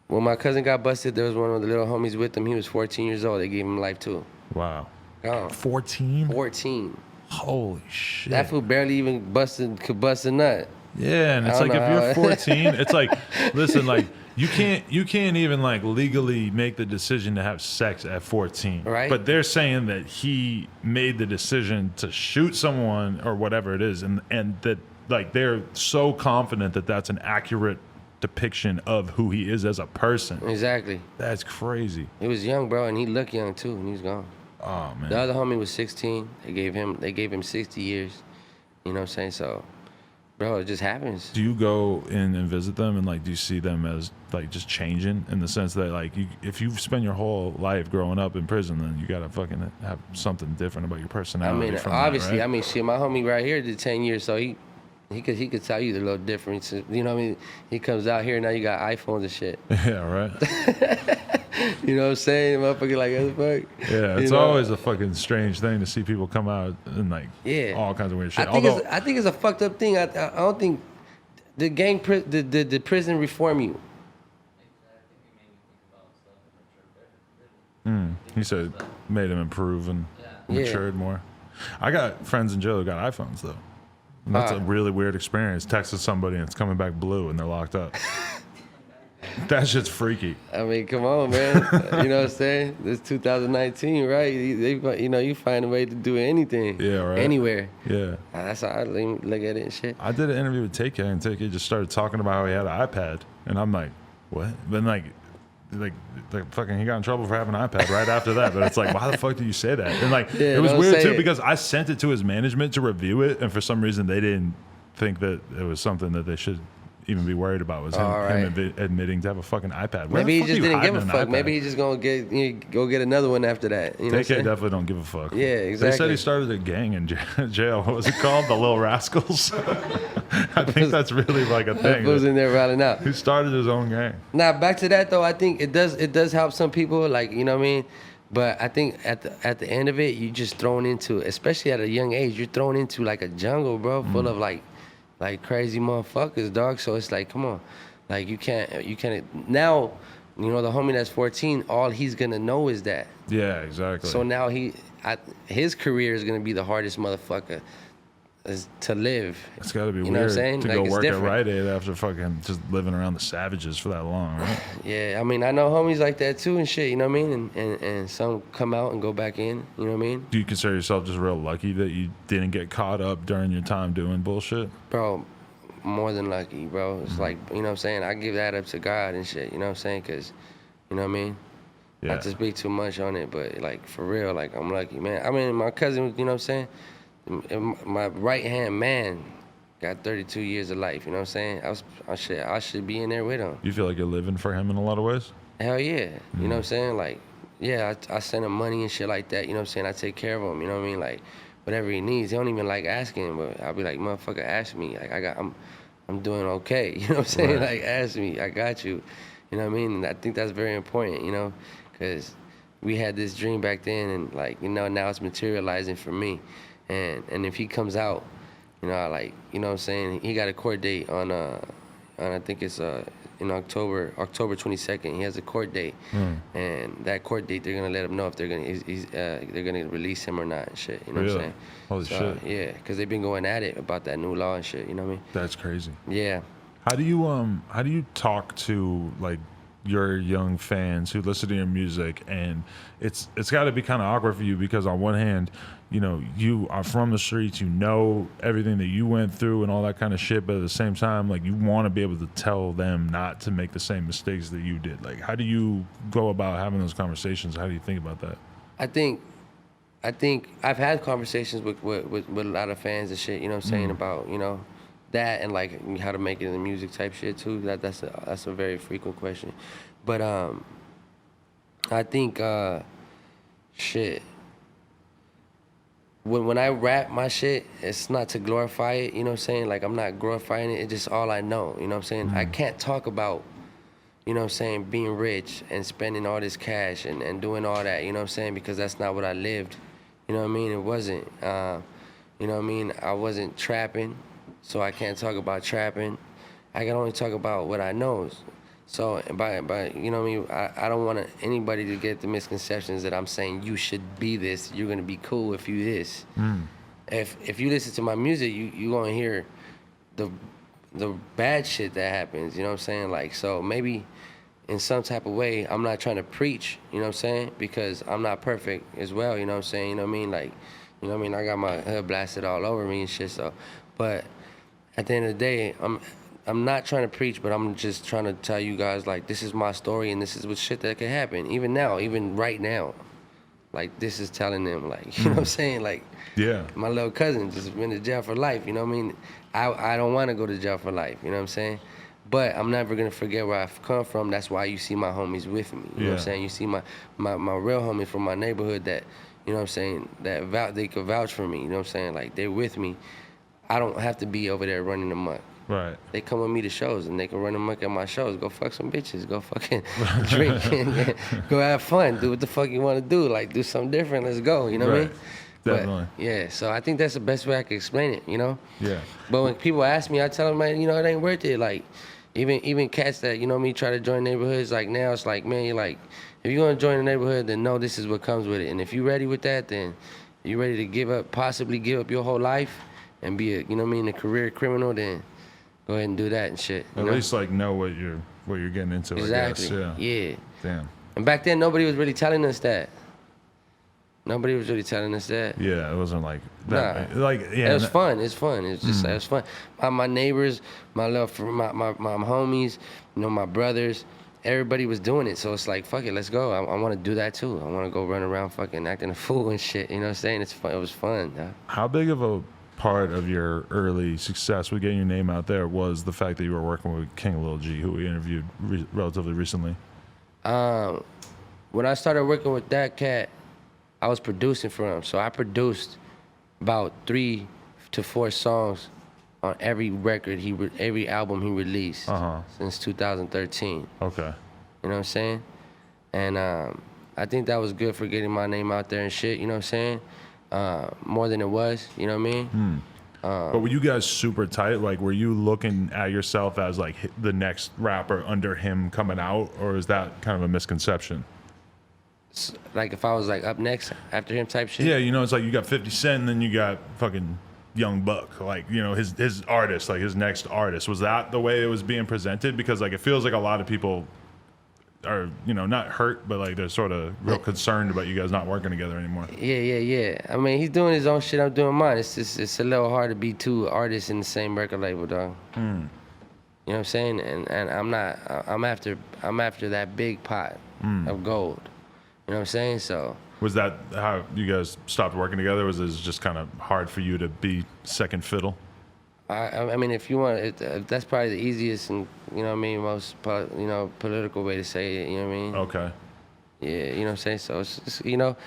when my cousin got busted, there was one of the little homies with him. He was 14 years old. They gave him life too. Wow. Gone. 14? 14. Holy shit. That fool barely even could bust a nut. Yeah, and it's like if you're 14, it's like, listen, like you can't even like legally make the decision to have sex at 14. Right. But they're saying that he made the decision to shoot someone or whatever it is, and that like they're so confident that that's an accurate depiction of who he is as a person. Exactly. That's crazy. He was young, bro, and he looked young too, and he's gone. Oh man. The other homie was 16. They gave him 60 years. You know what I'm saying? So, bro, it just happens. Do you go in and visit them, and like do you see them as like just changing in the sense that like if you've spent your whole life growing up in prison, then you gotta fucking have something different about your personality? I mean, obviously, right? I mean, shit, my homie right here did 10 years, so he could tell you the little difference. You know what I mean? He comes out here, now you got iPhones and shit. Yeah, right. You know what I'm saying? Motherfucker like, what the fuck? Yeah, it's always a fucking strange thing to see people come out and like all kinds of weird shit. I think it's a fucked up thing. I don't think Did prison reform you? He said made him improve and matured more. I got friends in jail who got iPhones though. And that's a really weird experience. Texted somebody and it's coming back blue and they're locked up. That shit's freaky. I mean, come on, man. You know what I'm saying? This 2019, right? You find a way to do anything. Yeah, right. Anywhere. Yeah. That's how I look at it and shit. I did an interview with TK and TK just started talking about how he had an iPad. And I'm like, what? Then like fucking he got in trouble for having an iPad right after that. But it's like, why the fuck did you say that? And like, it was weird too because I sent it to his management to review it. And for some reason they didn't think that it was something that they should even be worried about was him admitting to have a fucking iPad. Maybe he just didn't give a fuck. Maybe he's just gonna go get another one after that. You know TK definitely don't give a fuck. Yeah, exactly. They said he started a gang in jail. What was it called? The Little Rascals. I think that's really like a thing. Who's in there riding out? Who started his own gang? Now back to that though, I think it does help some people. Like, you know what I mean. But I think at the end of it, you just thrown into, especially at a young age, you're thrown into like a jungle, bro, full of like crazy motherfuckers, dog. So it's like, come on, like you can't now, you know, the homie that's 14, all he's gonna know is that. Yeah, exactly. So now his career is gonna be the hardest motherfucker to live. It's gotta be you weird know what I'm saying? to like, go work different. at Rite Aid after fucking just living around the savages for that long, right? Yeah, I mean, I know homies like that too and shit, you know what I mean? And some come out and go back in, you know what I mean? Do you consider yourself just real lucky that you didn't get caught up during your time doing bullshit? Bro, more than lucky, bro. It's like, you know what I'm saying? I give that up to God and shit, you know what I'm saying? Because, you know what I mean? Yeah. Not to speak too much on it, but like for real, like I'm lucky, man. I mean, my cousin, you know what I'm saying? My right-hand man got 32 years of life, you know what I'm saying? I should be in there with him. You feel like you're living for him in a lot of ways? Hell yeah. You know what I'm saying? Like, yeah, I send him money and shit like that, you know what I'm saying? I take care of him, you know what I mean? Like, whatever he needs. He don't even like asking, but I'll be like, motherfucker, ask me. Like, I'm doing okay, you know what I'm saying? Right. Like, ask me, I got you. You know what I mean? And I think that's very important, you know? Because we had this dream back then, and like, you know, now it's materializing for me. And if he comes out, you know, like, you know what I'm saying, he got a court date on I think it's in October 22nd. He has a court date, and that court date they're gonna let him know if they're gonna release him or not and shit. You know what I'm saying? Holy shit. Yeah, because they've been going at it about that new law and shit. You know what I mean? That's crazy. Yeah. How do you talk to like your young fans who listen to your music? And it's got to be kind of awkward for you because on one hand, you know, you are from the streets, you know everything that you went through and all that kind of shit, but at the same time, like, you want to be able to tell them not to make the same mistakes that you did. Like, how do you go about having those conversations? How do you think about that? I think I've had conversations with a lot of fans and shit, you know what I'm saying, about, you know, that and like how to make it in the music type shit too. That's a very frequent question. But I think shit. When I rap my shit, it's not to glorify it, you know what I'm saying? Like, I'm not glorifying it, it's just all I know, you know what I'm saying? I can't talk about, you know what I'm saying, being rich and spending all this cash and doing all that, you know what I'm saying? Because that's not what I lived, you know what I mean? It wasn't, you know what I mean? I wasn't trapping, so I can't talk about trapping. I can only talk about what I know. So, by you know what I mean, I don't want anybody to get the misconceptions that I'm saying you should be this, you're gonna be cool if you this. If you listen to my music, you gonna hear the bad shit that happens, you know what I'm saying? Like, so maybe in some type of way, I'm not trying to preach, you know what I'm saying? Because I'm not perfect as well, you know what I'm saying? You know what I mean? Like, you know what I mean? I got my hood blasted all over me and shit, so, but at the end of the day, I'm not trying to preach, but I'm just trying to tell you guys, like, this is my story and this is what shit that can happen. Even now, even right now. Like, this is telling them, like, you know what I'm saying? Like, yeah, my little cousin just went to jail for life, you know what I mean? I don't want to go to jail for life, you know what I'm saying? But I'm never going to forget where I've come from. That's why you see my homies with me, you know what I'm saying? You see my real homies from my neighborhood that, you know what I'm saying, that they could vouch for me, you know what I'm saying? Like, they're with me. I don't have to be over there running amok. Right. They come with me to shows and they can run amok at my shows. Go fuck some bitches. Go fucking drink and go have fun. Do what the fuck you want to do. Like, do something different. Let's go. You know what I mean? Definitely. But, yeah, so I think that's the best way I can explain it, you know? Yeah. But when people ask me, I tell them, man, you know, it ain't worth it. Like, even cats that, you know me, try to join neighborhoods, like now it's like, man, you're like, if you're gonna join a neighborhood, then know this is what comes with it. And if you're ready with that, then you're ready to possibly give up your whole life and be a, you know what I mean, a career criminal, then go ahead and do that and shit. At least like know what you're getting into. Exactly. I guess. Yeah. Damn. And back then, nobody was really telling us that. Nobody was really telling us that. Yeah, it wasn't like that. Nah. Like, yeah. It was fun. It's fun. It's just it was fun. My neighbors, my homies, you know, my brothers, everybody was doing it. So it's like, fuck it, let's go. I want to do that too. I want to go run around fucking acting a fool and shit. You know what I'm saying? It's fun. It was fun. How big of a part of your early success with getting your name out there was the fact that you were working with King Lil G, who we interviewed relatively recently? When I started working with that cat, I was producing for him. So I produced about 3 to 4 songs on every record, every album he released since 2013. Okay. You know what I'm saying? And I think that was good for getting my name out there and shit, you know what I'm saying? More than it was, you know what I mean? But were you guys super tight? Like, were you looking at yourself as like the next rapper under him coming out, or is that kind of a misconception? Like if I was like up next after him type shit? Yeah, you know, it's like you got 50 Cent and then you got fucking Young Buck. Like, you know, his artist, like his next artist. Was that the way it was being presented? Because like it feels like a lot of people are, you know, not hurt, but like they're sort of real concerned about you guys not working together anymore. Yeah. I mean, he's doing his own shit, I'm doing mine. It's a little hard to be 2 artists in the same record label, dog. You know what I'm saying? And I'm after that big pot of gold. You know what I'm saying? So was that how you guys stopped working together? Was it just kind of hard for you to be second fiddle? I mean, if you want, if that's probably the easiest and, you know what I mean, most, you know, political way to say it, you know what I mean? Okay. Yeah, you know what I'm saying? So, it's just, you know,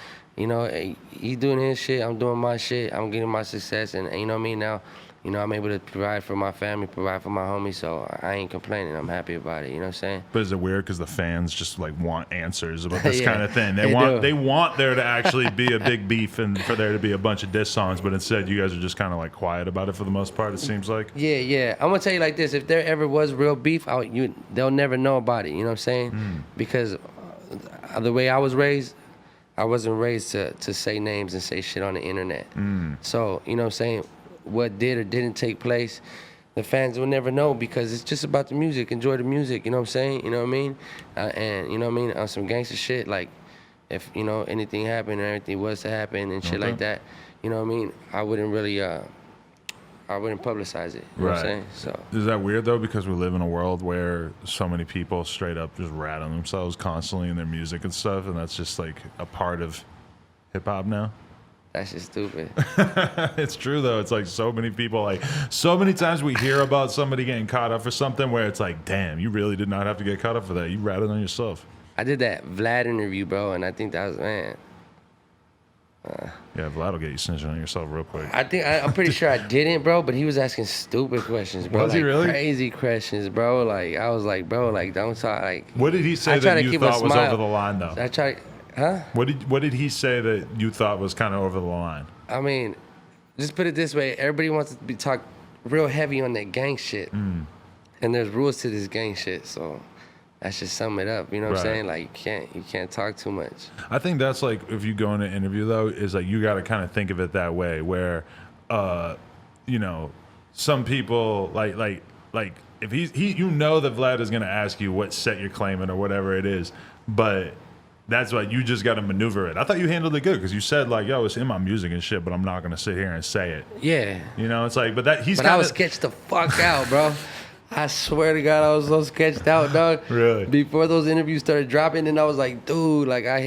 he's doing his shit, I'm doing my shit, I'm getting my success, and you know what I mean? Now, you know, I'm able to provide for my family, provide for my homies, so I ain't complaining. I'm happy about it, you know what I'm saying? But is it weird because the fans just like want answers about this Yeah, kind of thing? They want there to actually be a big beef and for there to be a bunch of diss songs, but instead you guys are just kind of like quiet about it for the most part, it seems like. Yeah. I'm gonna tell you like this: if there ever was real beef, they'll never know about it. You know what I'm saying? Because the way I was raised, I wasn't raised to say names and say shit on the internet. So you know what I'm saying? What did or didn't take place, the fans will never know because it's just about the music. Enjoy the music, you know what I'm saying? You know what I mean? And you know what I mean? On some gangster shit, like if, you know, anything happened or anything was to happen and shit like that, you know what I mean? I wouldn't really, I wouldn't publicize it, you know what I'm saying? So is that weird though? Because we live in a world where so many people straight up just rat on themselves constantly in their music and stuff, and that's just like a part of hip hop now. That's just stupid. It's true though. It's like so many people, like so many times we hear about somebody getting caught up for something where it's like, damn, you really did not have to get caught up for that. You ratted on yourself. I did that Vlad interview, bro, and I think that was, man. Yeah, Vlad will get you snitching on yourself real quick. I'm pretty sure I didn't, bro, but he was asking stupid questions, bro. Was he really? Crazy questions, bro. Like, I was like, bro, like, don't talk, like. What did he say that you thought was over the line though? Huh? What did he say that you thought was kind of over the line? I mean, just put it this way: everybody wants to be talked real heavy on that gang shit, and there's rules to this gang shit. So that's just sum it up. You know what I'm saying? Like you can't talk too much. I think that's like if you go in an interview though, is like you got to kind of think of it that way, where, you know, some people like if you know that Vlad is gonna ask you what set you're claiming or whatever it is, but. That's why you just got to maneuver it. I thought you handled it good because you said like, "Yo, it's in my music and shit," but I'm not gonna sit here and say it. Yeah. You know, it's like, but I was sketched the fuck out, bro. I swear to God, I was so sketched out, dog. Really? Before those interviews started dropping, and I was like, dude, like I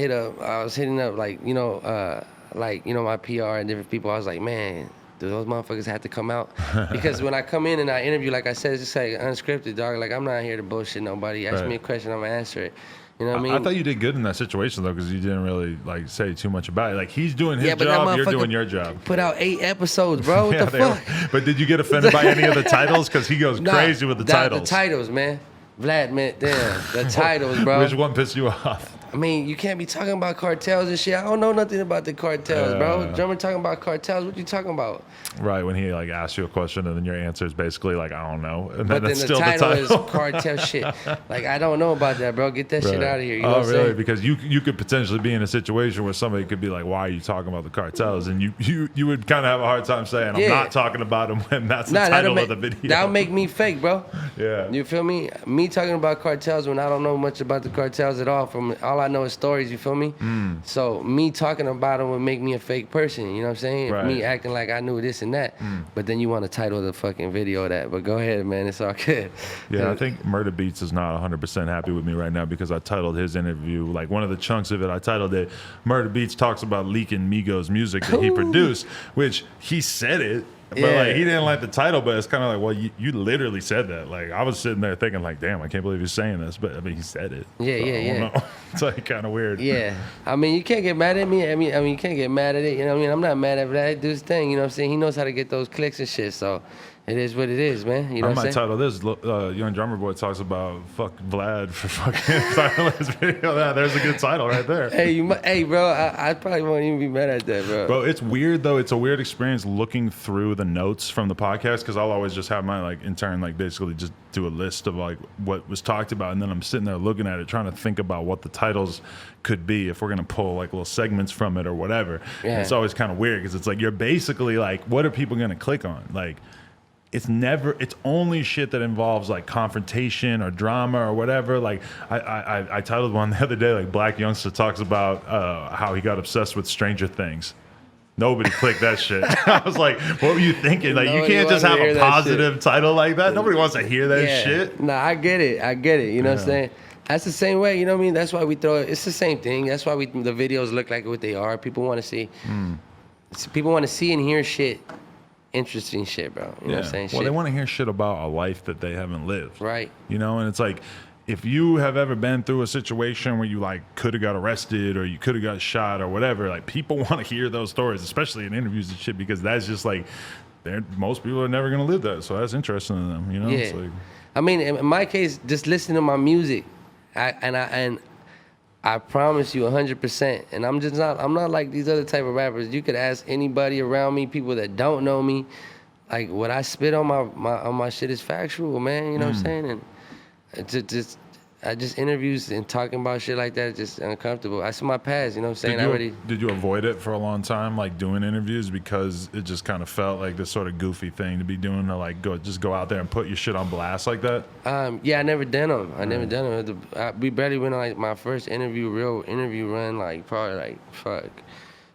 was hitting up like my PR and different people. I was like, man, do those motherfuckers have to come out? Because when I come in and I interview, like I said, it's just like unscripted, dog. Like I'm not here to bullshit nobody. Ask me a question, I'm gonna answer it. You know what I mean? I thought you did good in that situation though, because you didn't really like say too much about it. Like he's doing his job, you're doing your job. Put out 8 episodes, bro. What the fuck? But did you get offended by any of the titles? Because he goes crazy with the titles. The titles, man. Vlad, man, damn. The titles, bro. Which one pissed you off? I mean, you can't be talking about cartels and shit. I don't know nothing about the cartels, bro. Drummer talking about cartels. What you talking about? Right, when he like asks you a question and then your answer is basically like, I don't know. And But then that's the still title the is title. cartel shit. Like, I don't know about that, bro. Get that shit out of here. You know oh, what I'm really? saying? Because you could potentially be in a situation where somebody could be like, why are you talking about the cartels? And you would kind of have a hard time saying, I'm not talking about them when that's the title of the video. That'll make me fake, bro. Yeah. You feel me? Me talking about cartels when I don't know much about the cartels at all. From all I know is stories, you feel me? So me talking about them would make me a fake person, you know what I'm saying? Right. Me acting like I knew this and that. But then you want to title the fucking video of that. But go ahead, man. It's all good. Yeah, I think Murder Beats is not 100% happy with me right now because I titled his interview, like one of the chunks of it, I titled it, Murder Beats talks about leaking Migos music that he produced, which he said it. But like he didn't like the title, but it's kind of like, well, you literally said that. Like I was sitting there thinking, like, damn, I can't believe you're saying this. But I mean, he said it. Yeah, so, yeah, I don't know. It's like kind of weird. Yeah, I mean, you can't get mad at me. I mean, you can't get mad at it. You know what I mean? I'm not mad at Vlad. Do his thing. You know what I'm saying? He knows how to get those clicks and shit. So it is what it is, man. You know I what I'm might saying? title this, Young Drummer Boy talks about fuck Vlad for fucking titling his video. There's a good title right there. Hey, bro, I probably won't even be mad at that, bro. Bro, it's weird though. It's a weird experience looking through the notes from the podcast because I'll always just have my like intern like basically just do a list of like what was talked about, and then I'm sitting there looking at it trying to think about what the titles could be if we're gonna pull like little segments from it or whatever. Yeah. And it's always kind of weird because it's like you're basically like, what are people gonna click on? Like, it's only shit that involves like confrontation or drama or whatever. Like I titled one the other day, like Black Youngster talks about how he got obsessed with Stranger Things. Nobody clicked that shit. I was like, what were you thinking? Like, you can't just have a positive title like that. Nobody wants to hear that shit. Nah, I get it. You know what I'm saying? That's the same way, you know what I mean? That's why we throw it. It's the same thing. That's why the videos look like what they are. People want to see. People want to see and hear shit. Interesting shit, bro. You know what I'm saying? Well, they want to hear shit about a life that they haven't lived. Right. You know, and it's like, if you have ever been through a situation where you like could have got arrested or you could have got shot or whatever, like people want to hear those stories, especially in interviews and shit, because that's just like, most people are never going to live that. So that's interesting to them, you know? Yeah. It's like, I mean, in my case, just listening to my music, I promise you 100%. And I'm not like these other type of rappers. You could ask anybody around me, people that don't know me, like what I spit on my shit is factual, man. You know what I'm saying? And I just interviews and talking about shit like that is just uncomfortable. That's my past, you know what I'm saying? Did you avoid it for a long time, like doing interviews, because it just kind of felt like this sort of goofy thing to be doing, to like go out there and put your shit on blast like that? Yeah, I never done them. We barely went on like my first real interview run, like probably like fuck.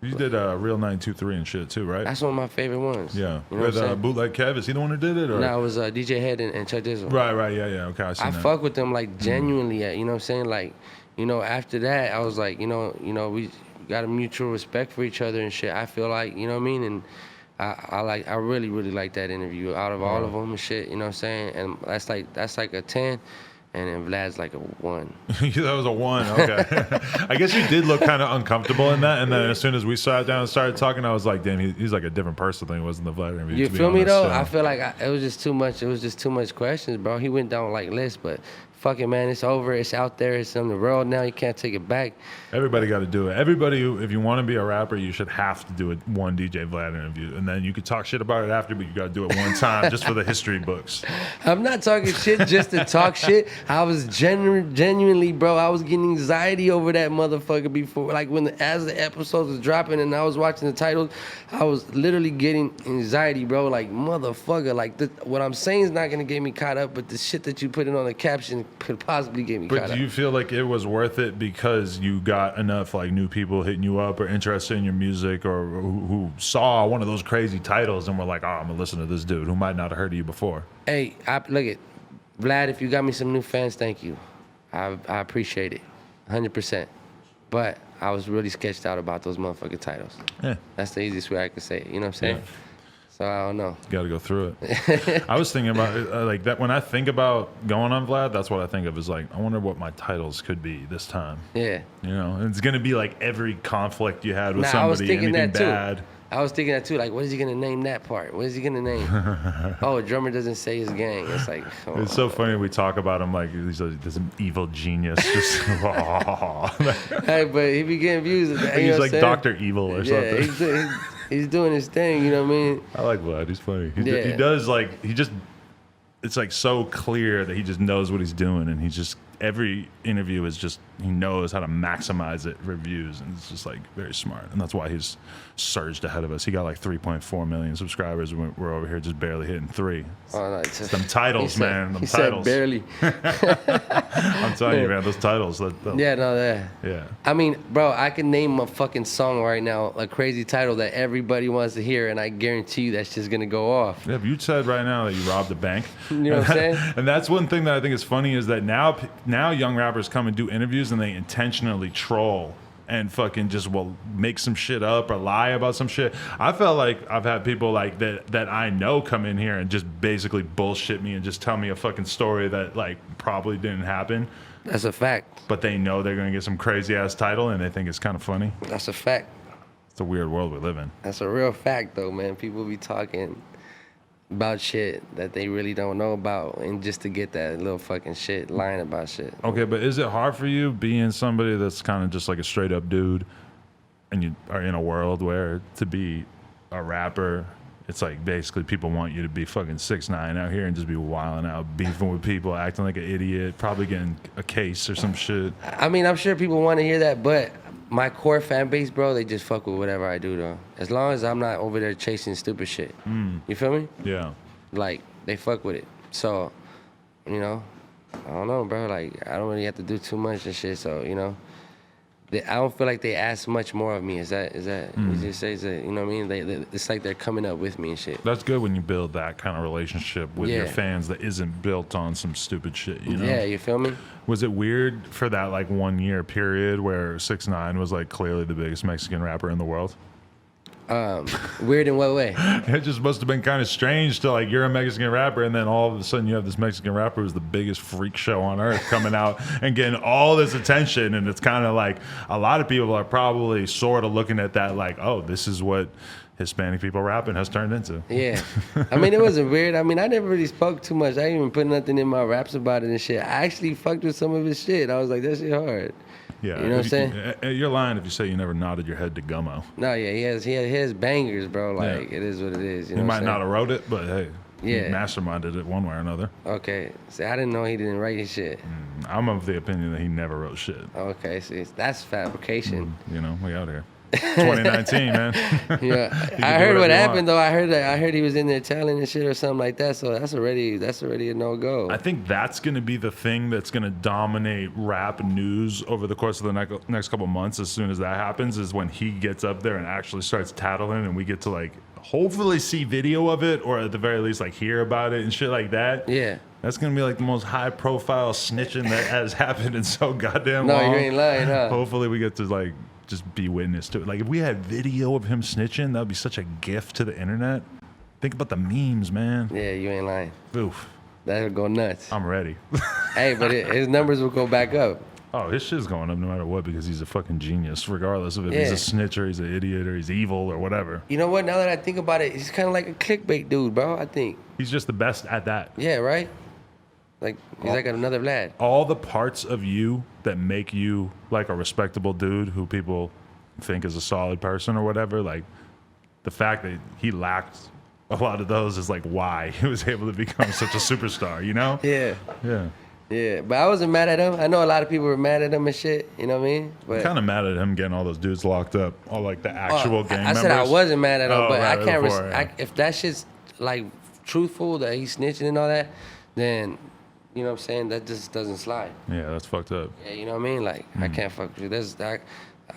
You did Real 923 and shit too, right? That's one of my favorite ones. Yeah. You know With Bootleg Kev, is he the one who did it? Or? No, it was DJ Head and Chuck Dizzle. Right, yeah. Okay, I fuck with them like genuinely, you know what I'm saying? Like, you know, after that, I was like, you know, we got a mutual respect for each other and shit. I feel like, you know what I mean? And I really, really like that interview out of all of them and shit, you know what I'm saying? And that's like a 10. And then Vlad's like a 1. That was a 1, okay. I guess you did look kind of uncomfortable in that, and then as soon as we sat down and started talking, I was like, damn, he's like a different person than he was in the Vlad interview. You feel me though? I feel like it was just too much. It was just too much questions, bro. He went down like lists, but fuck it, man. It's over. It's out there. It's in the world now. You can't take it back. Everybody got to do it. Everybody, if you want to be a rapper, you should have to do it one DJ Vlad interview, and then you could talk shit about it after, but you got to do it one time just for the history books. I'm not talking shit just to talk shit. I was genuinely, bro. I was getting anxiety over that motherfucker before, like as the episodes was dropping and I was watching the titles, I was literally getting anxiety, bro. Like motherfucker, like what I'm saying is not gonna get me caught up, but the shit that you put in on the caption could possibly get me caught up. But do you feel like it was worth it because you got enough like new people hitting you up or interested in your music, or who saw one of those crazy titles and were like, oh, I'm gonna listen to this dude who might not have heard of you before? Hey, look at Vlad, if you got me some new fans, thank you. I appreciate it 100%. But I was really sketched out about those motherfucking titles. Yeah. That's the easiest way I can say it, you know what I'm saying? Yeah. So I don't know. You got to go through it. I was thinking about it, like that when I think about going on Vlad, that's what I think of is like, I wonder what my titles could be this time. Yeah. You know, and it's going to be like every conflict you had with somebody, anything bad. I was thinking that too. Like, what is he gonna name that part? What is he gonna name? Oh, a drummer doesn't say his gang. It's like, oh, it's so funny we talk about him like he's this evil genius. Just hey, but he be getting views. He's like Dr. Evil or something. He's doing his thing. You know what I mean? I like Vlad. He's funny. He does like it's like so clear that he just knows what he's doing, and he's just every interview is just he knows how to maximize it for views, and it's just like very smart, and that's why he's surged ahead of us. He got like 3.4 million subscribers, and we're over here just barely hitting 3. Oh, no, it's them titles, man. Them he titles. Said barely. I'm telling you, man. Those titles. Yeah. I mean, bro, I can name a fucking song right now, a crazy title that everybody wants to hear, and I guarantee you that's just gonna go off. Yeah, you said right now that you robbed a bank. You know what I'm saying? And that's one thing that I think is funny is that now young rappers come and do interviews and they intentionally troll and fucking just will make some shit up or lie about some shit. I felt like I've had people like that I know come in here and just basically bullshit me and just tell me a fucking story that like probably didn't happen. That's a fact. But they know they're gonna get some crazy ass title and they think it's kind of funny. That's a fact. It's a weird world we live in. That's a real fact though, man. People be talking about shit that they really don't know about, and just to get that little fucking shit, lying about shit. Okay, but is it hard for you being somebody that's kind of just like a straight up dude, and you are in a world where to be a rapper, it's like basically people want you to be fucking 6ix9ine out here and just be wilding out, beefing with people, acting like an idiot, probably getting a case or some shit? I mean, I'm sure people want to hear that, but my core fan base, bro, they just fuck with whatever I do, though. As long as I'm not over there chasing stupid shit. You feel me? Yeah. Like, they fuck with it. So, you know, I don't know, bro. Like, I don't really have to do too much and shit. So, you know, I don't feel like they ask much more of me. Is that you just say, you know what I mean? It's like they're coming up with me and shit. That's good when you build that kind of relationship with your fans that isn't built on some stupid shit, you know? Yeah, you feel me? Was it weird for that like 1 year period where 6ix9ine was like clearly the biggest Mexican rapper in the world? Weird in what way? It just must have been kind of strange to like you're a Mexican rapper and then all of a sudden you have this Mexican rapper who's the biggest freak show on earth coming out and getting all this attention, and it's kind of like a lot of people are probably sort of looking at that like, oh, this is what Hispanic people rapping has turned into. Yeah. I mean, it wasn't weird. I mean, I never really spoke too much. I didn't even put nothing in my raps about it and shit. I actually fucked with some of his shit. I was like, that shit hard. Yeah. You know what I'm saying? You're lying if you say you never nodded your head to Gummo. No, yeah, he had his bangers, bro. Like, it is what it is. You know he what might I'm not have wrote it, but hey, he Yeah. masterminded it one way or another. Okay. See, I didn't know he didn't write his shit. I'm of the opinion that he never wrote shit. Okay, see, that's fabrication. You know, we out here. 2019, man. Yeah, I heard what happened though. I heard he was in there telling and shit or something like that. So that's already a no go. I think that's going to be the thing that's going to dominate rap news over the course of the next couple months. As soon as that happens, is when he gets up there and actually starts tattling, and we get to like hopefully see video of it, or at the very least like hear about it and shit like that. Yeah. That's gonna be like the most high-profile snitching that has happened in so goddamn long. No, you ain't lying, huh? Hopefully, we get to like just be witness to it. Like if we had video of him snitching, that would be such a gift to the internet. Think about the memes, man. Yeah, you ain't lying. Oof. That'll go nuts. I'm ready. Hey, but his numbers will go back up. Oh, his shit's going up no matter what because he's a fucking genius, regardless of if he's a snitch or he's an idiot or he's evil or whatever. You know what? Now that I think about it, he's kind of like a clickbait dude, bro. I think. He's just the best at that. Yeah, right? Like, he's like another Vlad. All the parts of you that make you like a respectable dude who people think is a solid person or whatever, like the fact that he lacked a lot of those is like why he was able to become such a superstar, you know? Yeah. Yeah. Yeah, but I wasn't mad at him. I know a lot of people were mad at him and shit, you know what I mean? But I'm kind of mad at him getting all those dudes locked up, all like the actual gang members. I said I wasn't mad at him, but right, I can't, before, if that shit's like truthful, that he's snitching and all that, then, you know what I'm saying, that just doesn't slide. Yeah, that's fucked up. Yeah, you know what I mean? Like, I can't fuck with you.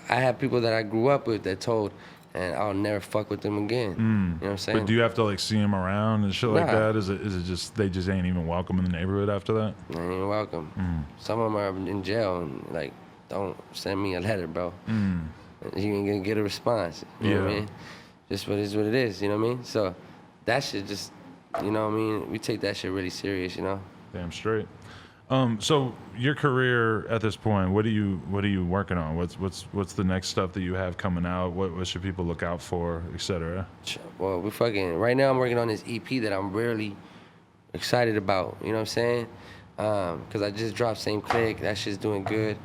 I have people that I grew up with that told, and I'll never fuck with them again. You know what I'm saying? But do you have to like see him around and shit like that? Is it just they just ain't even welcome in the neighborhood after that? They ain't even welcome. Some of them are in jail and like, don't send me a letter, bro. You ain't gonna get a response. You know what I mean? Just what it is what it is, you know what I mean? So that shit just, you know what I mean? We take that shit really serious, you know? Damn straight. So your career at this point, what are you working on? What's the next stuff that you have coming out? What should people look out for, etc.? Well, right now I'm working on this EP that I'm really excited about. You know what I'm saying? Because I just dropped Same Click. That shit's doing good.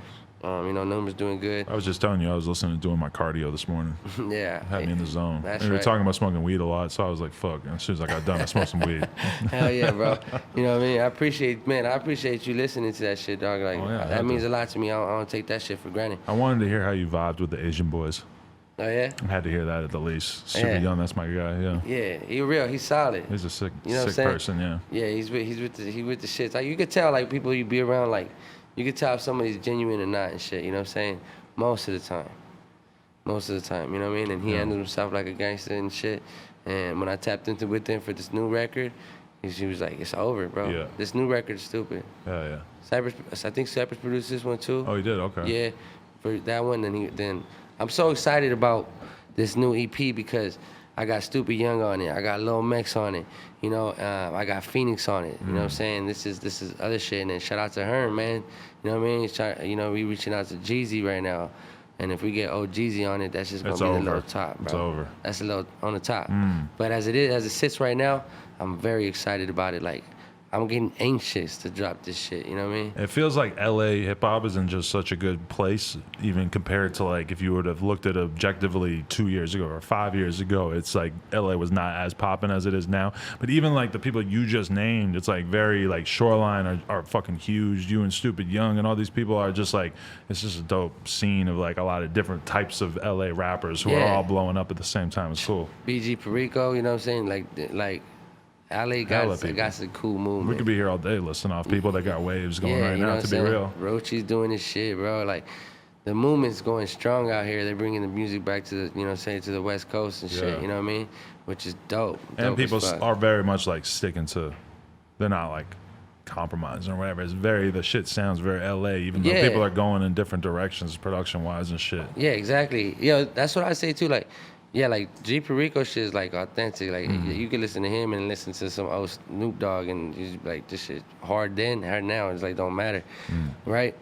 Numbers doing good. I was just telling you, I was listening to doing my cardio this morning. Yeah. Had me in the zone. That's and we were right. talking about smoking weed a lot, so I was like, fuck. And as soon as I got done, I smoked some weed. Hell yeah, bro. You know what I mean? I appreciate you listening to that shit, dog. Like, that means a lot to me. I don't take that shit for granted. I wanted to hear how you vibed with the Asian boys. Oh, yeah? I had to hear that at the least. Super Young, that's my guy, yeah. Yeah, he real. He's solid. He's a sick person, yeah. Yeah, he's with the shit. Like, you could tell, like, people you be around, like, you could tell if somebody's genuine or not and shit, you know what I'm saying? Most of the time, you know what I mean? And he handles himself like a gangster and shit. And when I tapped with him for this new record, he was like, it's over, bro. Yeah. This new record's stupid. Yeah. I think Cypress produced this one too. Oh, he did? Okay. Yeah, for that one. Then I'm so excited about this new EP because I got Stupid Young on it. I got Lil Mex on it. You know, I got Phoenix on it. You know what I'm saying? This is other shit. And then shout out to Hearn, man. You know what I mean? We reaching out to Jeezy right now. And if we get old Jeezy on it, that's just gonna be the little top, bro. It's over. That's a little on the top. But as it sits right now, I'm very excited about it. Like, I'm getting anxious to drop this shit, you know what I mean? It feels like LA hip hop is in just such a good place, even compared to like if you would have looked at it objectively 2 years ago or 5 years ago. It's like LA was not as popping as it is now. But even like the people you just named, it's like very like Shoreline are fucking huge. You and Stupid Young and all these people are just like, it's just a dope scene of like a lot of different types of LA rappers who are all blowing up at the same time. It's cool. BG Perico, you know what I'm saying? Like LA got some cool movement. We could be here all day listening off people that got waves going right now, to be real. Rucci's doing this shit, bro. Like, the movement's going strong out here. They're bringing the music back to to the West Coast and shit, you know what I mean? Which is dope. And people are very much like sticking to, they're not like compromising or whatever. It's the shit sounds very LA, even though people are going in different directions production wise and shit. Yeah, exactly. That's what I say too. Like, like G Perico shit is like authentic. Like you can listen to him and listen to some old Snoop Dogg and he's like, this shit hard then, hard now. It's like don't matter, right?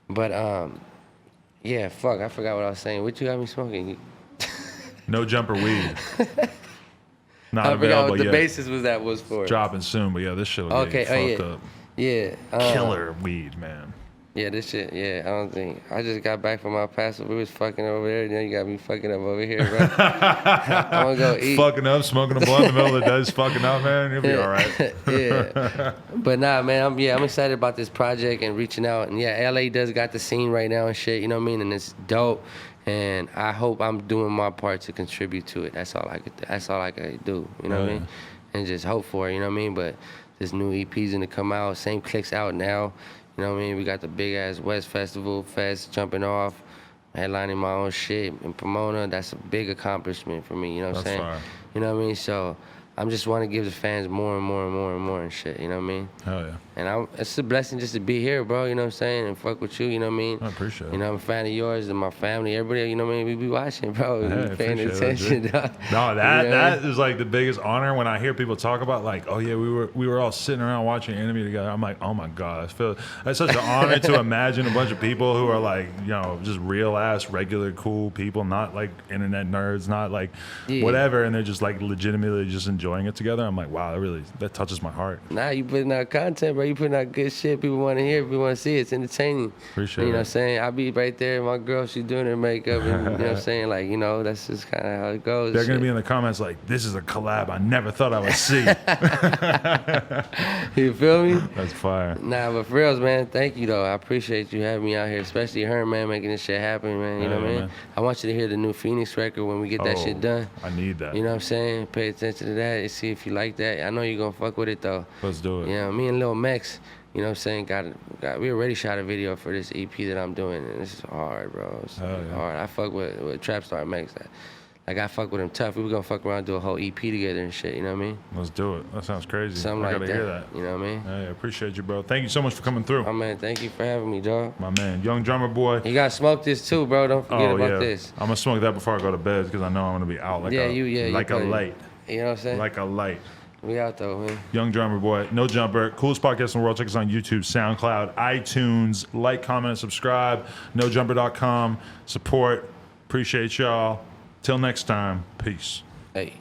But fuck, I forgot what I was saying. What you got me smoking? No Jumper weed. Not I available forgot what the yet. basis was for. Dropping soon, but this shit will get fucked up. Yeah. Killer weed, man. Yeah, this shit, I just got back from my Paso. We was fucking over there. Now you got me fucking up over here, bro. I'm gonna go eat. Fucking up, smoking a blunt in the middle of the day, fucking up, man. You'll be all right. Yeah. But nah, man, I'm excited about this project and reaching out. And LA does got the scene right now and shit, you know what I mean? And it's dope. And I hope I'm doing my part to contribute to it. That's all I could do, you know what I mean? And just hope for it, you know what I mean? But this new EP's gonna come out. Same Click's out now. You know what I mean? We got the big ass West Festival Fest jumping off, headlining my own shit in Pomona. That's a big accomplishment for me. You know what I'm saying? Fire. You know what I mean? So I'm just want to give the fans more and more and more and more and shit. You know what I mean? Hell yeah. And it's a blessing just to be here, bro. You know what I'm saying? And fuck with you. You know what I mean? I appreciate it. You know, I'm a fan of yours and my family. Everybody, you know what I mean? We be watching, bro. Hey, We paying attention. No, that is like the biggest honor when I hear people talk about like, oh yeah, we were all sitting around watching an interview together. I'm like, oh my god, that's such an honor to imagine a bunch of people who are like, just real ass, regular, cool people, not like internet nerds, not like whatever, and they're just like legitimately just enjoying it together. I'm like, wow, that touches my heart. Nah, you putting out content, bro. You putting out good shit. People want to hear. People want to see it. It's entertaining. Appreciate it. You know what I'm saying? I be right there. My girl, she's doing her makeup. And, you know what I'm saying? Like, that's just kind of how it goes. They're going to be in the comments like, this is a collab I never thought I would see. You feel me? That's fire. Nah, but for reals, man, thank you, though. I appreciate you having me out here, especially her, man, making this shit happen, man. You know what I mean? Man. I want you to hear the new Phoenix record when we get that shit done. I need that. You know what I'm saying? Pay attention to that and see if you like that. I know you're going to fuck with it, though. Let's do it. Me and Lil Mex, you know what I'm saying, we already shot a video for this EP that I'm doing, and this is hard, bro. It's hard. I fuck with Trap Star Mex. Like, I fuck with him tough. We were gonna fuck around and do a whole EP together and shit, you know what I mean? Let's do it. That sounds crazy. Something I like gotta hear that. You know what I mean? Hey, I appreciate you, bro. Thank you so much for coming through. Oh, man, thank you for having me, dog. My man, young drummer boy. You gotta smoke this too, bro. Don't forget about this. I'm gonna smoke that before I go to bed because I know I'm gonna be out like a light. You know what I'm saying? Like a light. We out though, man. Young Drummer Boy, No Jumper, coolest podcast in the world. Check us on YouTube, SoundCloud, iTunes. Like, comment, and subscribe. NoJumper.com. Support. Appreciate y'all. Till next time. Peace. Hey.